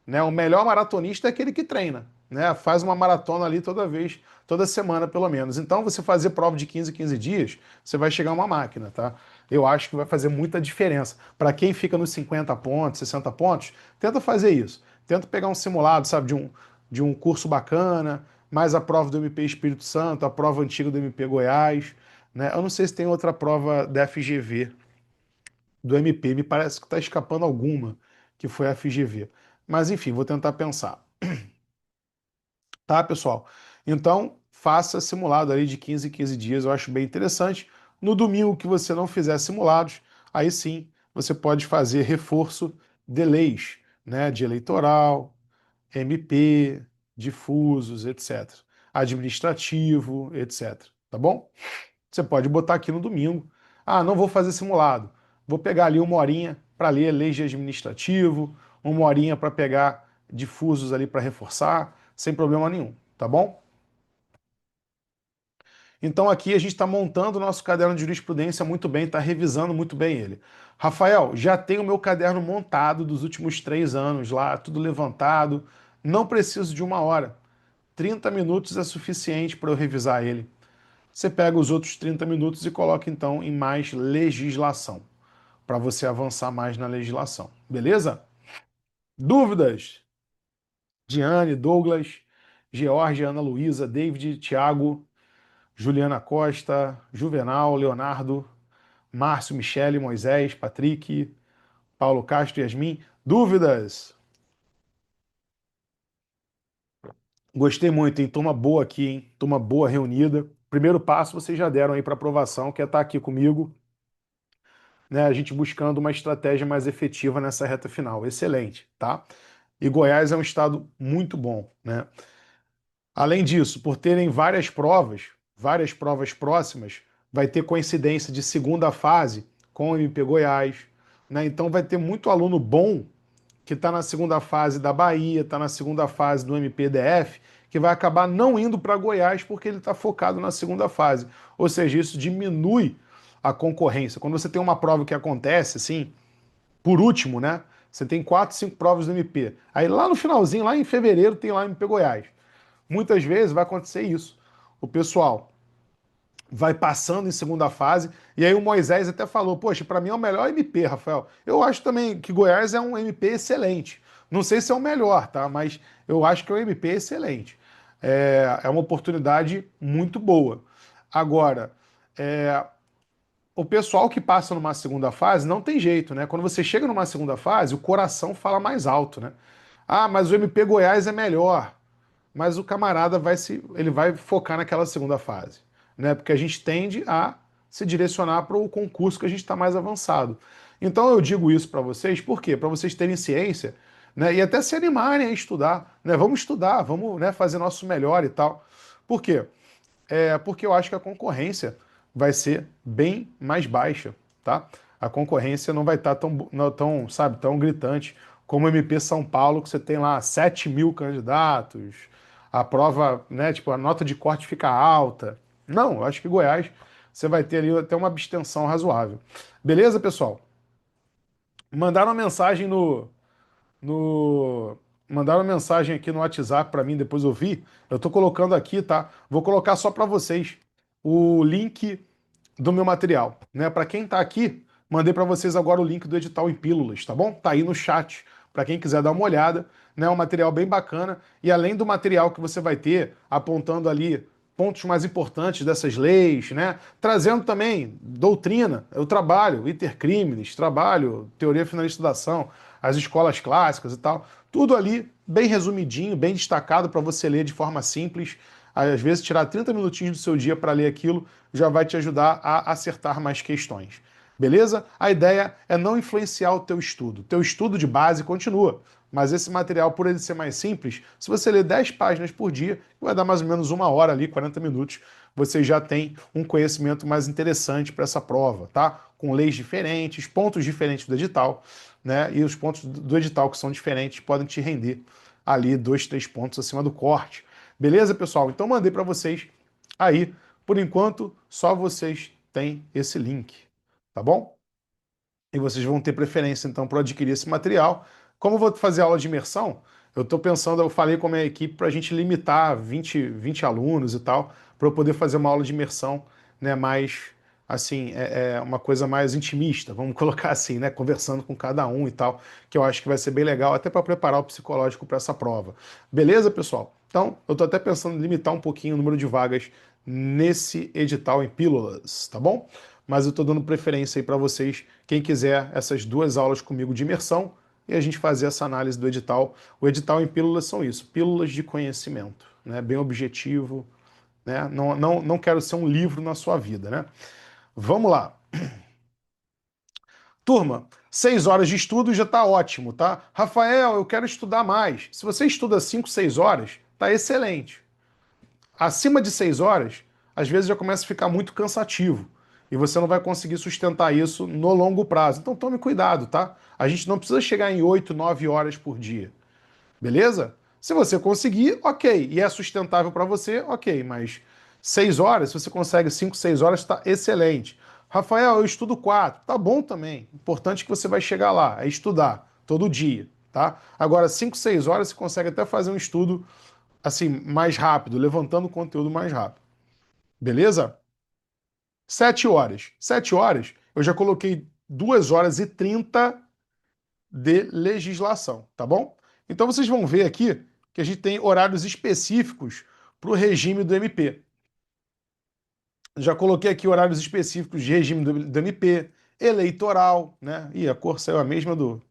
Né? O melhor maratonista é aquele que treina, né? Faz uma maratona ali toda vez, toda semana pelo menos. Então, você fazer prova de 15 em 15 dias, você vai chegar a uma máquina, tá? Eu acho que vai fazer muita diferença. Para quem fica nos 50 pontos, 60 pontos, tenta fazer isso. Tenta pegar um simulado, sabe, de um curso bacana, mais a prova do MP Espírito Santo, a prova antiga do MP Goiás, né? Eu não sei se tem outra prova da FGV, do MP, me parece que está escapando alguma, que foi a FGV. Mas enfim, vou tentar pensar. Tá, pessoal? Então, faça simulado ali de 15 em 15 dias, eu acho bem interessante. No domingo que você não fizer simulados, aí sim você pode fazer reforço de leis, né? De eleitoral, MP, difusos, etc. Administrativo, etc. Tá bom? Você pode botar aqui no domingo. Ah, não vou fazer simulado. Vou pegar ali 1 horinha, para ler leis de administrativo, uma horinha para pegar difusos ali para reforçar, sem problema nenhum, tá bom? Então aqui a gente está montando o nosso caderno de jurisprudência muito bem, está revisando muito bem ele. Rafael, já tenho o meu caderno montado dos últimos 3 anos lá, tudo levantado, não preciso de uma hora. 30 minutos é suficiente para eu revisar ele. Você pega os outros 30 minutos e coloca então em mais legislação, para você avançar mais na legislação. Beleza? Dúvidas? Diane, Douglas, Georgia, Ana Luísa, David, Thiago, Juliana Costa, Juvenal, Leonardo, Márcio, Michele, Moisés, Patrick, Paulo Castro, Yasmin. Dúvidas? Gostei muito, hein? Turma boa aqui, hein? Turma boa reunida. Primeiro passo vocês já deram aí para aprovação, que é estar aqui comigo, né? A gente buscando uma estratégia mais efetiva nessa reta final. Excelente, tá? E Goiás é um estado muito bom, né? Além disso, por terem várias provas próximas, vai ter coincidência de segunda fase com o MP Goiás, né? Então vai ter muito aluno bom que está na segunda fase da Bahia, está na segunda fase do MPDF, que vai acabar não indo para Goiás porque ele está focado na segunda fase. Ou seja, isso diminui a concorrência. Quando você tem uma prova que acontece, assim, por último, né? Você tem 4, 5 provas do MP. Aí lá no finalzinho, lá em fevereiro, tem lá o MP Goiás. Muitas vezes vai acontecer isso. O pessoal vai passando em segunda fase, e aí o Moisés até falou: poxa, para mim é o melhor MP, Rafael. Eu acho também que Goiás é um MP excelente. Não sei se é o melhor, tá? Mas eu acho que é um MP excelente. É uma oportunidade muito boa. Agora, é, o pessoal que passa numa segunda fase não tem jeito, né? Quando você chega numa segunda fase, o coração fala mais alto, né? Ah, mas o MP Goiás é melhor. Mas o camarada ele vai focar naquela segunda fase, né? Porque a gente tende a se direcionar para o concurso que a gente está mais avançado. Então eu digo isso para vocês, por quê? Para vocês terem ciência, né? E até se animarem a estudar, né? Vamos estudar, vamos, né, fazer nosso melhor e tal. Por quê? Porque eu acho que a concorrência vai ser bem mais baixa, tá? A concorrência não vai estar sabe, tão gritante como o MP São Paulo, que você tem lá 7 mil candidatos, a prova, né, tipo, a nota de corte fica alta. Não, eu acho que Goiás você vai ter ali até uma abstenção razoável. Beleza, pessoal? Mandaram uma mensagem no mandaram uma mensagem aqui no WhatsApp para mim, depois eu vi. Eu tô colocando aqui, tá? Vou colocar só para vocês o link do meu material, né? Para quem tá aqui, mandei para vocês agora o link do edital em pílulas, tá bom? Tá aí no chat para quem quiser dar uma olhada, né? É um material bem bacana e além do material que você vai ter apontando ali pontos mais importantes dessas leis, né? Trazendo também doutrina, eu trabalho intercrimes, trabalho teoria finalista da ação, as escolas clássicas e tal, tudo ali bem resumidinho, bem destacado para você ler de forma simples. Às vezes tirar 30 minutinhos do seu dia para ler aquilo já vai te ajudar a acertar mais questões. Beleza? A ideia é não influenciar o teu estudo. Teu estudo de base continua, mas esse material, por ele ser mais simples, se você ler 10 páginas por dia, vai dar mais ou menos uma hora ali, 40 minutos, você já tem um conhecimento mais interessante para essa prova, tá? Com leis diferentes, pontos diferentes do edital, né? E os pontos do edital que são diferentes podem te render ali 2, 3 pontos acima do corte. Beleza, pessoal? Então mandei para vocês aí. Por enquanto, só vocês têm esse link, tá bom? E vocês vão ter preferência, então, para adquirir esse material. Como eu vou fazer aula de imersão, eu estou pensando, eu falei com a minha equipe para a gente limitar 20 alunos e tal, para eu poder fazer uma aula de imersão, né, mais, assim, uma coisa mais intimista, vamos colocar assim, né, conversando com cada um e tal, que eu acho que vai ser bem legal, até para preparar o psicológico para essa prova. Beleza, pessoal? Então, eu estou até pensando em limitar um pouquinho o número de vagas nesse edital em pílulas, tá bom? Mas eu estou dando preferência aí para vocês, quem quiser essas 2 aulas comigo de imersão e a gente fazer essa análise do edital. O edital em pílulas são isso, pílulas de conhecimento, né? Bem objetivo, né? Não quero ser um livro na sua vida, né? Vamos lá. Turma, 6 horas de estudo já está ótimo, tá? Rafael, eu quero estudar mais. Se você estuda 5, 6 horas, tá excelente. Acima de 6 horas, às vezes já começa a ficar muito cansativo. e você não vai conseguir sustentar isso no longo prazo. Então tome cuidado, tá? A gente não precisa chegar em 8, 9 horas por dia, beleza? Se você conseguir, ok. E é sustentável para você, ok. Mas 6 horas, se você consegue 5, 6 horas, está excelente. Rafael, eu estudo 4. Tá bom também. Importante que você vai chegar lá, é estudar todo dia, tá? Agora, 5, 6 horas você consegue até fazer um estudo assim mais rápido, levantando o conteúdo mais rápido. Beleza? 7 horas. 7 horas, eu já coloquei 2 horas e 30 de legislação, tá bom? Então vocês vão ver aqui que a gente tem horários específicos para o regime do MP. Já coloquei aqui horários específicos de regime do MP, eleitoral, né? E a cor saiu a mesma do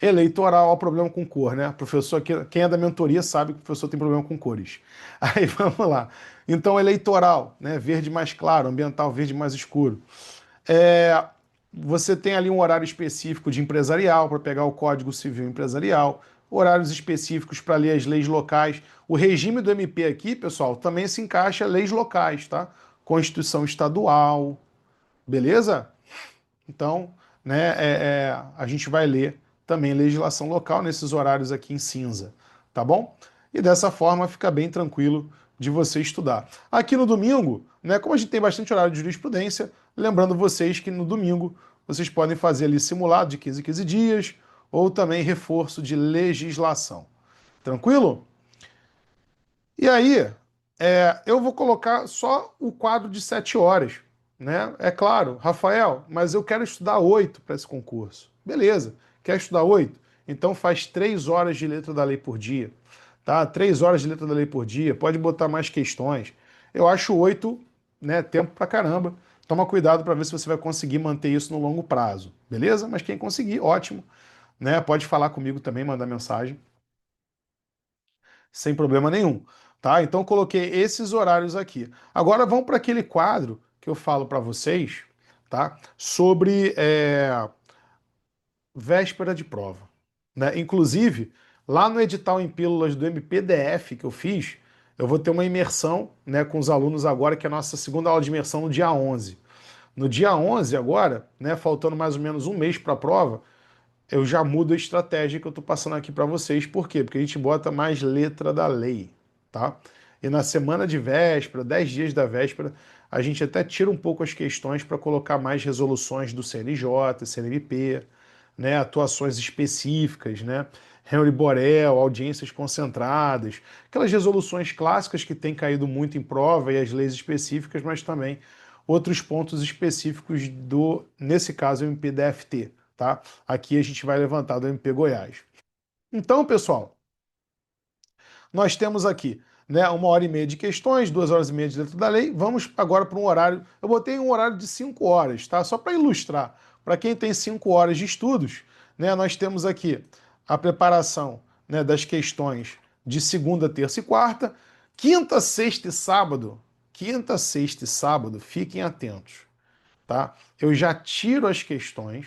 eleitoral, ó, problema com cor, né? Professor, quem é da mentoria sabe que o professor tem problema com cores. Aí vamos lá. Então, eleitoral, né? Verde mais claro, ambiental, verde mais escuro. É, você tem ali um horário específico de empresarial para pegar o Código Civil Empresarial, horários específicos para ler as leis locais. O regime do MP aqui, pessoal, também se encaixa leis locais, tá? Constituição estadual, beleza? Então, né, a gente vai ler também legislação local nesses horários aqui em cinza, tá bom? E dessa forma fica bem tranquilo de você estudar. Aqui no domingo, né, como a gente tem bastante horário de jurisprudência, lembrando vocês que no domingo vocês podem fazer ali simulado de 15 em 15 dias ou também reforço de legislação. Tranquilo? E aí, eu vou colocar só o quadro de 7 horas, né? É claro, Rafael, mas eu quero estudar 8 para esse concurso. Beleza, quer estudar 8? Então faz 3 horas de letra da lei por dia, tá? 3 horas de letra da lei por dia, pode botar mais questões. Eu acho 8, né, tempo pra caramba. Toma cuidado para ver se você vai conseguir manter isso no longo prazo, beleza? Mas quem conseguir, ótimo, né? Pode falar comigo também, mandar mensagem sem problema nenhum, tá? Então coloquei esses horários aqui. Agora vamos para aquele quadro que eu falo para vocês, tá? Sobre véspera de prova, né? Inclusive, lá no edital em pílulas do MPDF que eu fiz, eu vou ter uma imersão, né, com os alunos agora, que é a nossa segunda aula de imersão no dia 11. No dia 11 agora, né, faltando mais ou menos um mês para a prova, eu já mudo a estratégia que eu estou passando aqui para vocês. Por quê? Porque a gente bota mais letra da lei, tá? E na semana de véspera, 10 dias da véspera, a gente até tira um pouco as questões para colocar mais resoluções do CNJ, CNMP, né? Atuações específicas, né? Henry Borel, audiências concentradas, aquelas resoluções clássicas que têm caído muito em prova e as leis específicas, mas também outros pontos específicos do, nesse caso, o MPDFT, tá? Aqui a gente vai levantar do MP Goiás. Então, pessoal, nós temos aqui, né, 1 hora e meia de questões, 2 horas e meia de letra da lei. Vamos agora para um horário. Eu botei um horário de 5 horas, tá? Só para ilustrar. Para quem tem 5 horas de estudos, né, nós temos aqui a preparação, né, das questões de segunda, terça e quarta. Quinta, sexta e sábado. Quinta, sexta e sábado, fiquem atentos, tá? Eu já tiro as questões.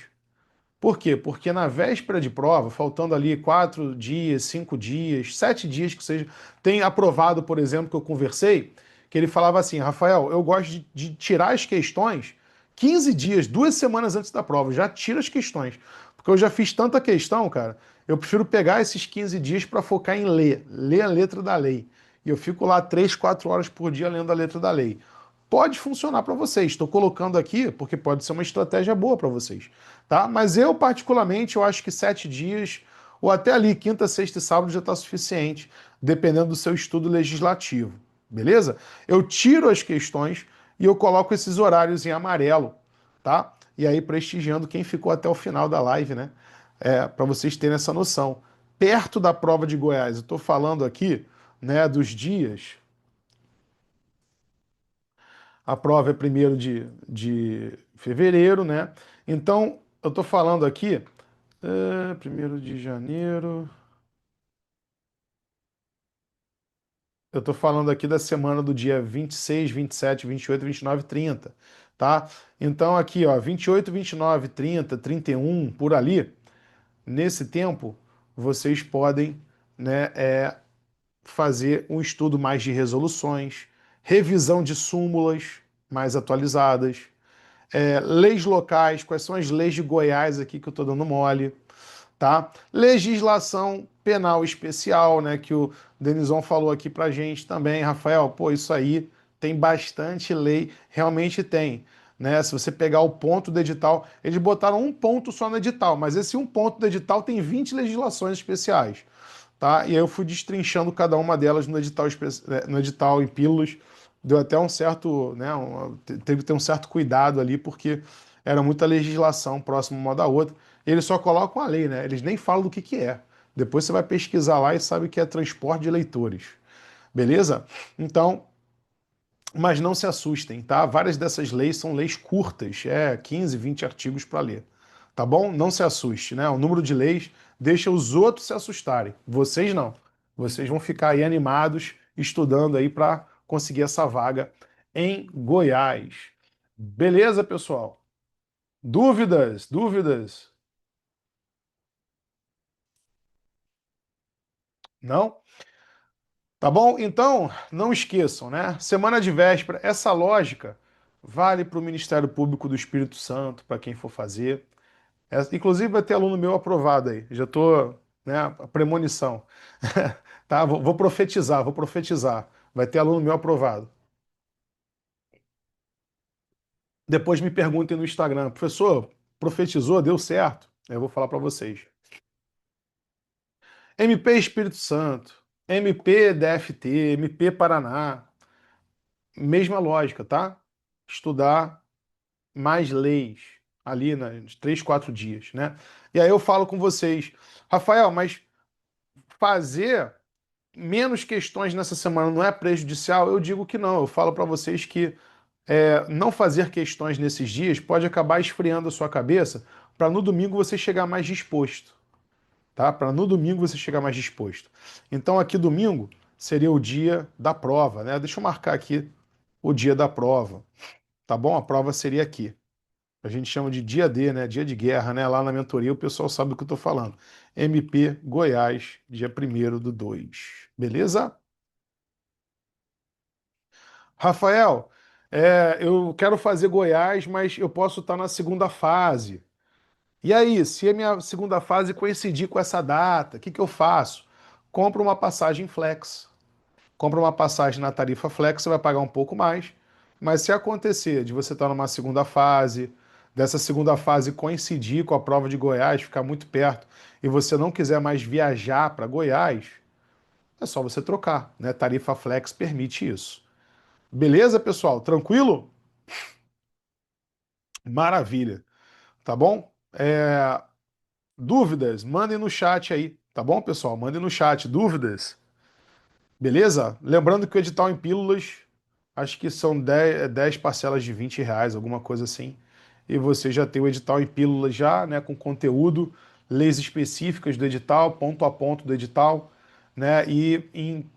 Por quê? Porque na véspera de prova, faltando ali 4 dias, 5 dias, 7 dias que seja, tem aprovado, por exemplo, que eu conversei, que ele falava assim, Rafael, eu gosto de tirar as questões 15 dias, 2 semanas antes da prova, já tiro as questões. Porque eu já fiz tanta questão, cara, eu prefiro pegar esses 15 dias para focar em ler a letra da lei. E eu fico lá 3, 4 horas por dia lendo a letra da lei. Pode funcionar para vocês. Estou colocando aqui porque pode ser uma estratégia boa para vocês, tá? Mas eu particularmente eu acho que 7 dias ou até ali quinta, sexta e sábado já está suficiente, dependendo do seu estudo legislativo, beleza? Eu tiro as questões e eu coloco esses horários em amarelo, tá? E aí prestigiando quem ficou até o final da live, né? Para vocês terem essa noção. Perto da prova de Goiás, eu estou falando aqui, né, dos dias. A prova é 1º de fevereiro, né? Então, eu estou falando aqui, 1º de janeiro. Eu estou falando aqui da semana do dia 26, 27, 28, 29 e 30, tá? Então, aqui, ó, 28, 29, 30, 31, por ali, nesse tempo, vocês podem, né, fazer um estudo mais de resoluções, revisão de súmulas mais atualizadas, leis locais, quais são as leis de Goiás aqui que eu estou dando mole, tá? Legislação penal especial, né, que o Denison falou aqui pra gente também, Rafael, pô, isso aí tem bastante lei, realmente tem, né? Se você pegar o ponto do edital, eles botaram um ponto só no edital, mas esse um ponto do edital tem 20 legislações especiais, tá? E aí eu fui destrinchando cada uma delas no edital, no edital em pílulas, deu até um certo, né, teve que ter um certo cuidado ali, porque era muita legislação próxima uma da outra. Eles só colocam a lei, né? Eles nem falam do que é. Depois você vai pesquisar lá e sabe que é transporte de leitores. Beleza? Então, mas não se assustem, tá? Várias dessas leis são leis curtas, 15, 20 artigos para ler. Tá bom? Não se assuste, né? O número de leis deixa os outros se assustarem. Vocês não. Vocês vão ficar aí animados, estudando aí para conseguir essa vaga em Goiás. Beleza, pessoal? Dúvidas? Dúvidas? Não? Tá bom? Então, não esqueçam, né? Semana de véspera, essa lógica vale para o Ministério Público do Espírito Santo, para quem for fazer. Inclusive, vai ter aluno meu aprovado aí. Já estou, né? A premonição. Tá? Vou profetizar, vou profetizar. Vai ter aluno meu aprovado. Depois me perguntem no Instagram, professor, profetizou, deu certo? Eu vou falar para vocês. MP Espírito Santo, MP DFT, MP Paraná, mesma lógica, tá? Estudar mais leis ali nos 3, 4 dias, né? E aí eu falo com vocês, Rafael, mas fazer menos questões nessa semana não é prejudicial? Eu digo que não. Eu falo para vocês que não fazer questões nesses dias pode acabar esfriando a sua cabeça para no domingo você chegar mais disposto, tá? Para no domingo você chegar mais disposto. Então aqui domingo seria o dia da prova, né? Deixa eu marcar aqui o dia da prova, tá bom? A prova seria aqui. A gente chama de dia D, né? Dia de guerra, né? Lá na mentoria o pessoal sabe do que eu tô falando. MP Goiás, dia 1º do 2. Beleza? Rafael, eu quero fazer Goiás, mas eu posso estar na segunda fase. E aí, se a minha segunda fase coincidir com essa data, o que que eu faço? Compro uma passagem flex. Compra uma passagem na tarifa flex, você vai pagar um pouco mais. Mas se acontecer de você estar numa segunda fase, dessa segunda fase coincidir com a prova de Goiás, ficar muito perto, e você não quiser mais viajar para Goiás, é só você trocar, né? Tarifa flex permite isso. Beleza, pessoal? Tranquilo? Maravilha. Tá bom? Dúvidas? Mandem no chat aí. Tá bom, pessoal? Mandem no chat. Dúvidas? Beleza? Lembrando que o edital em pílulas, acho que são 10 parcelas de R$ 20, alguma coisa assim. E você já tem o edital em pílulas já, né, com conteúdo, leis específicas do edital, ponto a ponto do edital, né?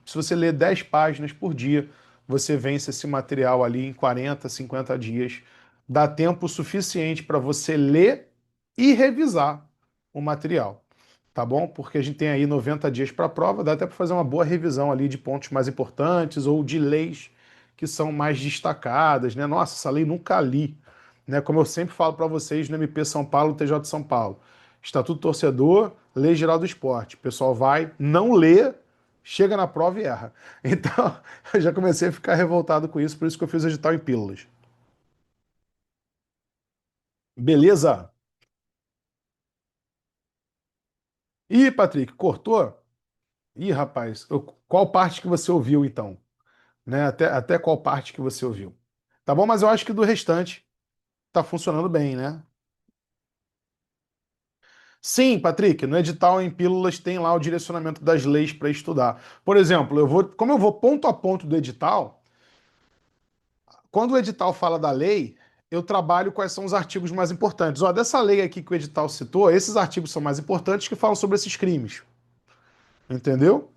Se você ler 10 páginas por dia, você vence esse material ali em 40, 50 dias. Dá tempo suficiente para você ler e revisar o material, tá bom? Porque a gente tem aí 90 dias para a prova, dá até para fazer uma boa revisão ali de pontos mais importantes ou de leis que são mais destacadas, né? Nossa, essa lei nunca li, né? Como eu sempre falo para vocês no MP São Paulo, TJ de São Paulo. Estatuto Torcedor, Lei Geral do Esporte. O pessoal vai, não lê, chega na prova e erra. Então, eu já comecei a ficar revoltado com isso, por isso que eu fiz o edital em pílulas. Beleza? Ih, Patrick, cortou? Ih, rapaz, qual parte que você ouviu então? Né? Até qual parte que você ouviu? Tá bom, mas eu acho que do restante tá funcionando bem, né? Sim, Patrick, no edital em pílulas tem lá o direcionamento das leis para estudar. Por exemplo, como eu vou ponto a ponto do edital, quando o edital fala da lei, eu trabalho quais são os artigos mais importantes. Ó, dessa lei aqui que o edital citou, esses artigos são mais importantes que falam sobre esses crimes. Entendeu?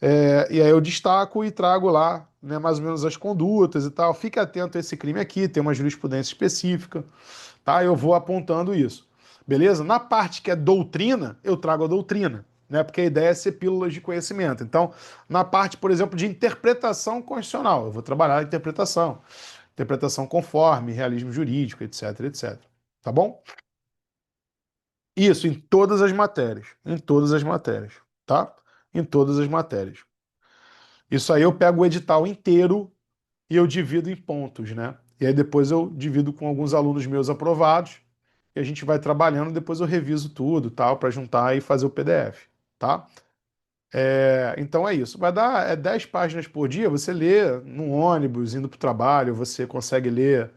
E aí eu destaco e trago lá, né, mais ou menos as condutas e tal. Fique atento a esse crime aqui, tem uma jurisprudência específica, tá? Eu vou apontando isso. Beleza? Na parte que é doutrina, eu trago a doutrina, né? Porque a ideia é ser pílulas de conhecimento. Então, na parte, por exemplo, de interpretação constitucional, eu vou trabalhar a interpretação. interpretação conforme, realismo jurídico, etc, etc. Tá bom? Isso em todas as matérias, em todas as matérias, tá? Em todas as matérias. Isso aí eu pego o edital inteiro e eu divido em pontos, né? E aí depois eu divido com alguns alunos meus aprovados e a gente vai trabalhando, depois eu reviso tudo, tal, para juntar e fazer o PDF, tá? Então é isso. Vai dar 10 páginas por dia, você lê no ônibus, indo para o trabalho, você consegue ler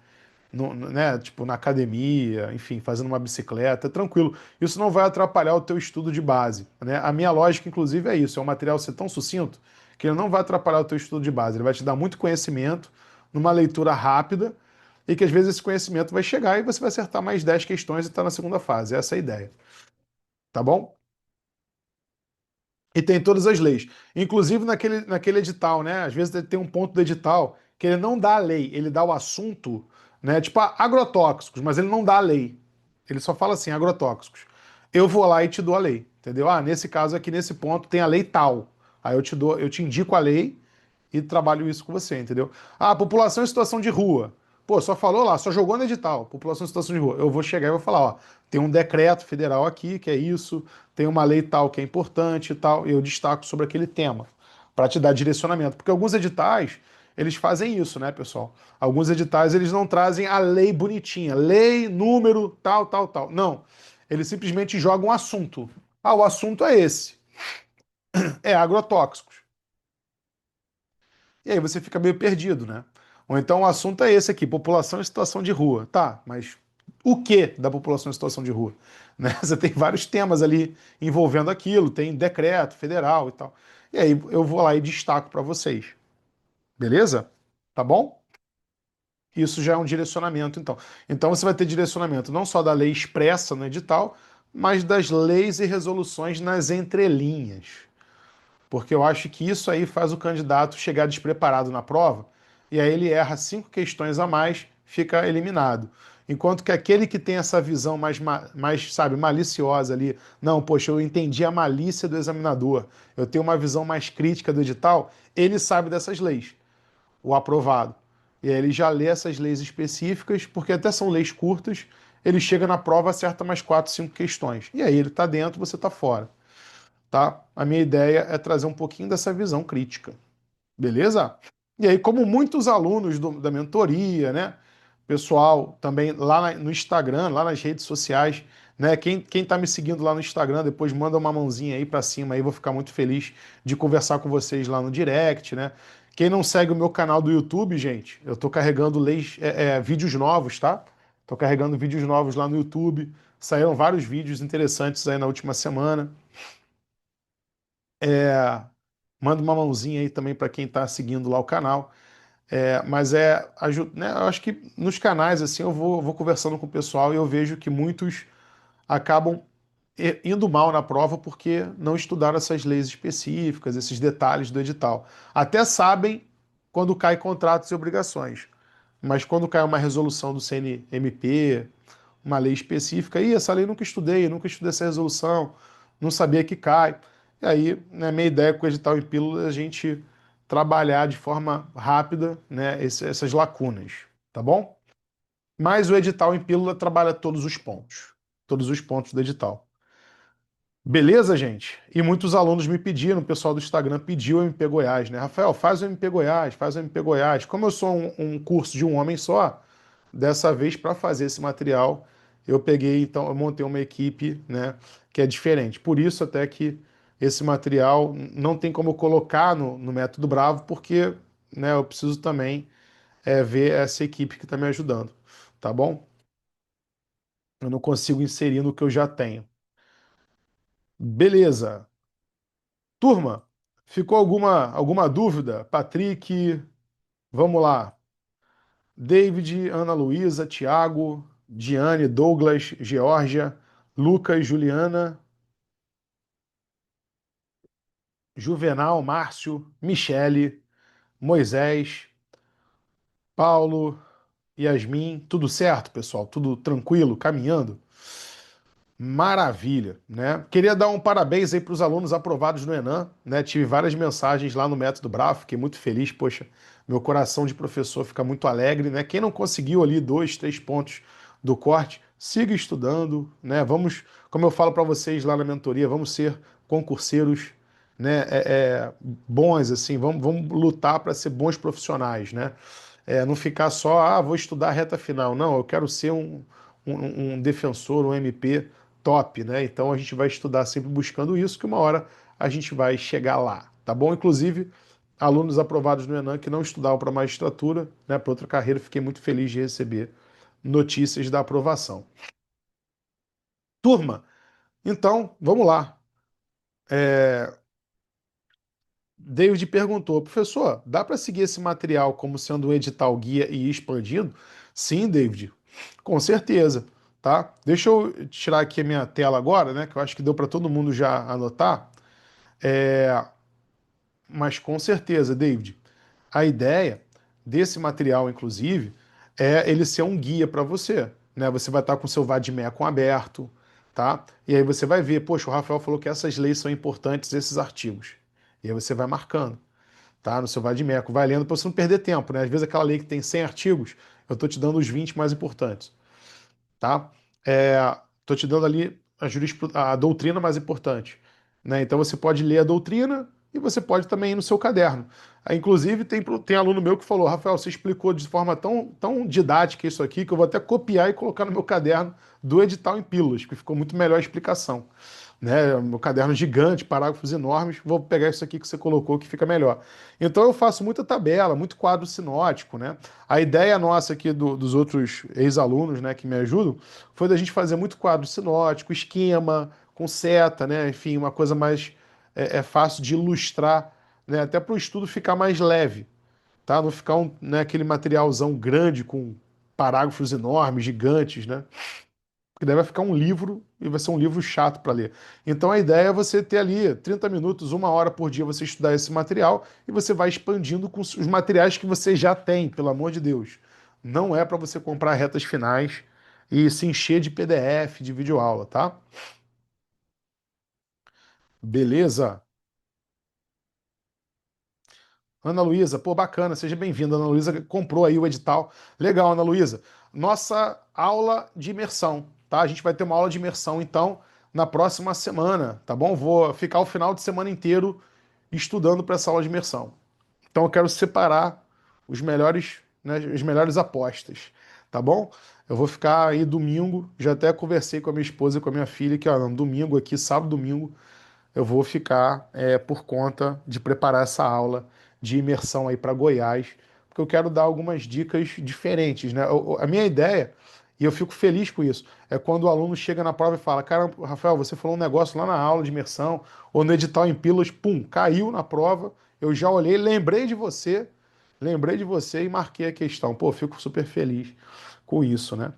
né, tipo na academia, enfim, fazendo uma bicicleta, tranquilo. Isso não vai atrapalhar o teu estudo de base, né? A minha lógica, inclusive, é isso: é um material ser tão sucinto que ele não vai atrapalhar o teu estudo de base, ele vai te dar muito conhecimento numa leitura rápida e que às vezes esse conhecimento vai chegar e você vai acertar mais 10 questões e está na segunda fase. Essa é a ideia, tá bom? E tem todas as leis. Inclusive naquele edital, né? Às vezes tem um ponto do edital que ele não dá a lei, ele dá o assunto, né? Tipo agrotóxicos, mas ele não dá a lei. Ele só fala assim, agrotóxicos. Eu vou lá e te dou a lei, entendeu? Ah, nesse caso aqui, nesse ponto, tem a lei tal. Aí eu te indico a lei e trabalho isso com você, entendeu? Ah, população em situação de rua. Pô, só falou lá, só jogou no edital, população em situação de rua. Eu vou chegar e vou falar, ó, tem um decreto federal aqui que é isso, tem uma lei tal que é importante e tal, e eu destaco sobre aquele tema, para te dar direcionamento. Porque alguns editais, eles fazem isso, né, pessoal? Alguns editais, eles não trazem a lei bonitinha, lei, número, tal, tal, tal. Não. Eles simplesmente jogam um assunto. Ah, o assunto é esse. É agrotóxicos. E aí você fica meio perdido, né? Ou então o assunto é esse aqui, população em situação de rua. Tá, mas o que da população em situação de rua? Né? Você tem vários temas ali envolvendo aquilo, tem decreto federal e tal. E aí eu vou lá e destaco para vocês. Beleza? Tá bom? Isso já é um direcionamento, então. Então você vai ter direcionamento não só da lei expressa no edital, mas das leis e resoluções nas entrelinhas. Porque eu acho que isso aí faz o candidato chegar despreparado na prova, e aí ele erra 5 questões a mais, fica eliminado. Enquanto que aquele que tem essa visão mais, sabe, maliciosa ali, não, poxa, eu entendi a malícia do examinador, eu tenho uma visão mais crítica do edital, ele sabe dessas leis, o aprovado. E aí ele já lê essas leis específicas, porque até são leis curtas, ele chega na prova, acerta mais 4, 5 questões. E aí ele está dentro, você está fora, tá? A minha ideia é trazer um pouquinho dessa visão crítica, beleza? E aí, como muitos alunos da mentoria, né? Pessoal, também lá no Instagram, lá nas redes sociais, né? Quem tá me seguindo lá no Instagram, depois manda uma mãozinha aí para cima aí, vou ficar muito feliz de conversar com vocês lá no direct, né? Quem não segue o meu canal do YouTube, gente, eu tô carregando vídeos novos, tá? Tô carregando vídeos novos lá no YouTube. Saíram vários vídeos interessantes aí na última semana. Manda uma mãozinha aí também para quem está seguindo lá o canal. Mas né, eu acho que nos canais assim vou conversando com o pessoal e eu vejo que muitos acabam indo mal na prova porque não estudaram essas leis específicas, esses detalhes do edital. Até sabem quando cai contratos e obrigações, mas quando cai uma resolução do CNMP, uma lei específica, e essa lei nunca estudei essa resolução, não sabia que cai. E aí, né, minha ideia com o edital em pílula é a gente trabalhar de forma rápida, né, essas lacunas, tá bom? Mas o edital em pílula trabalha todos os pontos do edital. Beleza, gente? E muitos alunos me pediram, o pessoal do Instagram pediu o MP Goiás, né? Rafael, faz o MP Goiás, faz o MP Goiás. Como eu sou um curso de um homem só, dessa vez para fazer esse material, eu peguei, então, eu montei uma equipe, né, que é diferente. Por isso até que esse material não tem como eu colocar no método Bravo, porque, né, eu preciso também ver essa equipe que está me ajudando, tá bom? Eu não consigo inserir no que eu já tenho. Beleza. Turma, ficou alguma dúvida? Patrick, vamos lá. David, Ana Luísa, Tiago, Diane, Douglas, Georgia, Lucas, Juliana, Juvenal, Márcio, Michele, Moisés, Paulo, Yasmin, tudo certo, pessoal? Tudo tranquilo, caminhando? Maravilha, né? Queria dar um parabéns aí para os alunos aprovados no Enem, né? Tive várias mensagens lá no Método Bravo, fiquei muito feliz, poxa, meu coração de professor fica muito alegre, né? Quem não conseguiu ali 2, 3 pontos do corte, siga estudando, né? Vamos, como eu falo para vocês lá na mentoria, vamos ser concurseiros, né? Bons assim, vamos lutar para ser bons profissionais, né? Não ficar só, vou estudar a reta final. Não, eu quero ser um defensor, um MP top, né? Então a gente vai estudar sempre buscando isso, que uma hora a gente vai chegar lá, tá bom? Inclusive, alunos aprovados no Enem que não estudavam para magistratura, né, para outra carreira, fiquei muito feliz de receber notícias da aprovação. Turma, então, vamos lá. David perguntou, professor, dá para seguir esse material como sendo um edital guia e ir expandindo? Sim, David, com certeza, tá? Deixa eu tirar aqui a minha tela agora, né, que eu acho que deu para todo mundo já anotar. É, mas com certeza, David, a ideia desse material, inclusive, é ele ser um guia para você, né? Você vai estar com o seu Vadmecum aberto, tá? E aí você vai ver, poxa, o Rafael falou que essas leis são importantes, esses artigos. E aí você vai marcando, tá? No seu Vadmecum, vai lendo para você não perder tempo, né? Às vezes aquela lei que tem 100 artigos, eu estou te dando os 20 mais importantes, tá? Tô te dando ali a doutrina mais importante, né? Então você pode ler a doutrina e você pode também ir no seu caderno. Aí, inclusive, tem aluno meu que falou, Rafael, você explicou de forma tão didática isso aqui que eu vou até copiar e colocar no meu caderno do edital em pílulas, que ficou muito melhor a explicação. Né? Meu caderno gigante, parágrafos enormes, vou pegar isso aqui que você colocou que fica melhor. Então eu faço muita tabela, muito quadro sinótico, né? A ideia nossa aqui dos outros ex-alunos, né, que me ajudam, foi da gente fazer muito quadro sinótico, esquema, com seta, né? Enfim, uma coisa mais fácil de ilustrar, né? Até para o estudo ficar mais leve, tá? Não ficar né, aquele materialzão grande com parágrafos enormes, gigantes, né? Porque daí vai ficar um livro e vai ser um livro chato para ler. Então a ideia é você ter ali 30 minutos, 1 hora por dia você estudar esse material e você vai expandindo com os materiais que você já tem, pelo amor de Deus. Não é para você comprar retas finais e se encher de PDF, de videoaula, tá? Beleza? Ana Luísa, pô, bacana, seja bem-vinda. Ana Luísa comprou aí o edital. Legal, Ana Luísa. Nossa aula de imersão, tá? A gente vai ter uma aula de imersão, então, na próxima semana, tá bom? Vou ficar o final de semana inteiro estudando para essa aula de imersão. Então, eu quero separar os melhores, né, as melhores apostas, tá bom? Eu vou ficar aí domingo, já até conversei com a minha esposa e com a minha filha, que, ó, no domingo aqui, sábado, domingo, eu vou ficar por conta de preparar essa aula de imersão aí para Goiás, porque eu quero dar algumas dicas diferentes, né? A minha ideia, e eu fico feliz com isso, é quando o aluno chega na prova e fala: Cara, Rafael, você falou um negócio lá na aula de imersão, ou no edital em pílulas, pum, caiu na prova, eu já olhei, lembrei de você e marquei a questão. Pô, fico super feliz com isso, né?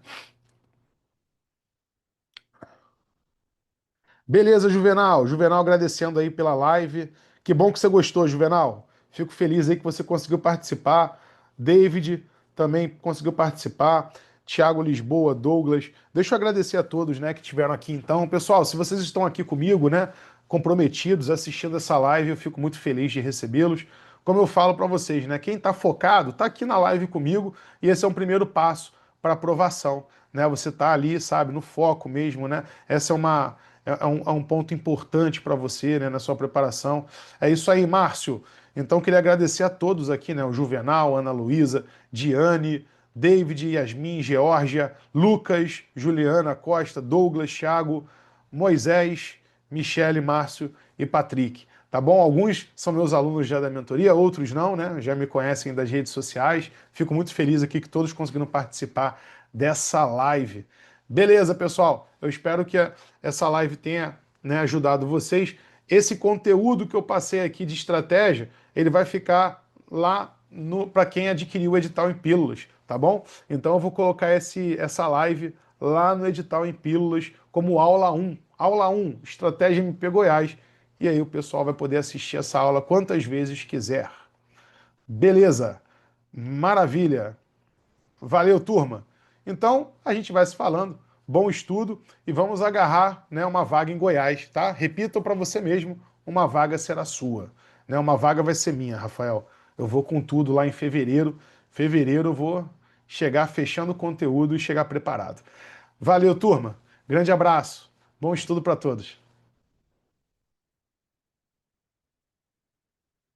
Beleza, Juvenal. Juvenal agradecendo aí pela live. Que bom que você gostou, Juvenal. Fico feliz aí que você conseguiu participar. David também conseguiu participar. Tiago Lisboa, Douglas. Deixa eu agradecer a todos, né, que estiveram aqui então. Pessoal, se vocês estão aqui comigo, né, comprometidos, assistindo essa live, eu fico muito feliz de recebê-los. Como eu falo para vocês, né, quem está focado, está aqui na live comigo e esse é um primeiro passo para aprovação, né? Você está ali, sabe, no foco mesmo, né? Essa é um ponto importante para você, né, na sua preparação. É isso aí, Márcio. Então, queria agradecer a todos aqui, né, o Juvenal, Ana Luísa, Diane, David, Yasmin, Geórgia, Lucas, Juliana, Costa, Douglas, Thiago, Moisés, Michele, Márcio e Patrick. Tá bom? Alguns são meus alunos já da mentoria, outros não, né? Já me conhecem das redes sociais. Fico muito feliz aqui que todos conseguiram participar dessa live. Beleza, pessoal? Eu espero que essa live tenha, né, ajudado vocês. Esse conteúdo que eu passei aqui de estratégia, ele vai ficar lá para quem adquiriu o edital em pílulas, tá bom? Então eu vou colocar essa live lá no edital em pílulas como aula 1. Aula 1, Estratégia MP Goiás. E aí o pessoal vai poder assistir essa aula quantas vezes quiser. Beleza? Maravilha. Valeu, turma. Então, a gente vai se falando. bom estudo e vamos agarrar, né, uma vaga em Goiás, tá? Repita para você mesmo, uma vaga será sua, né? Uma vaga vai ser minha, Rafael. Eu vou com tudo lá em fevereiro. Fevereiro eu vou chegar fechando o conteúdo e chegar preparado. Valeu, turma. Grande abraço. Bom estudo para todos.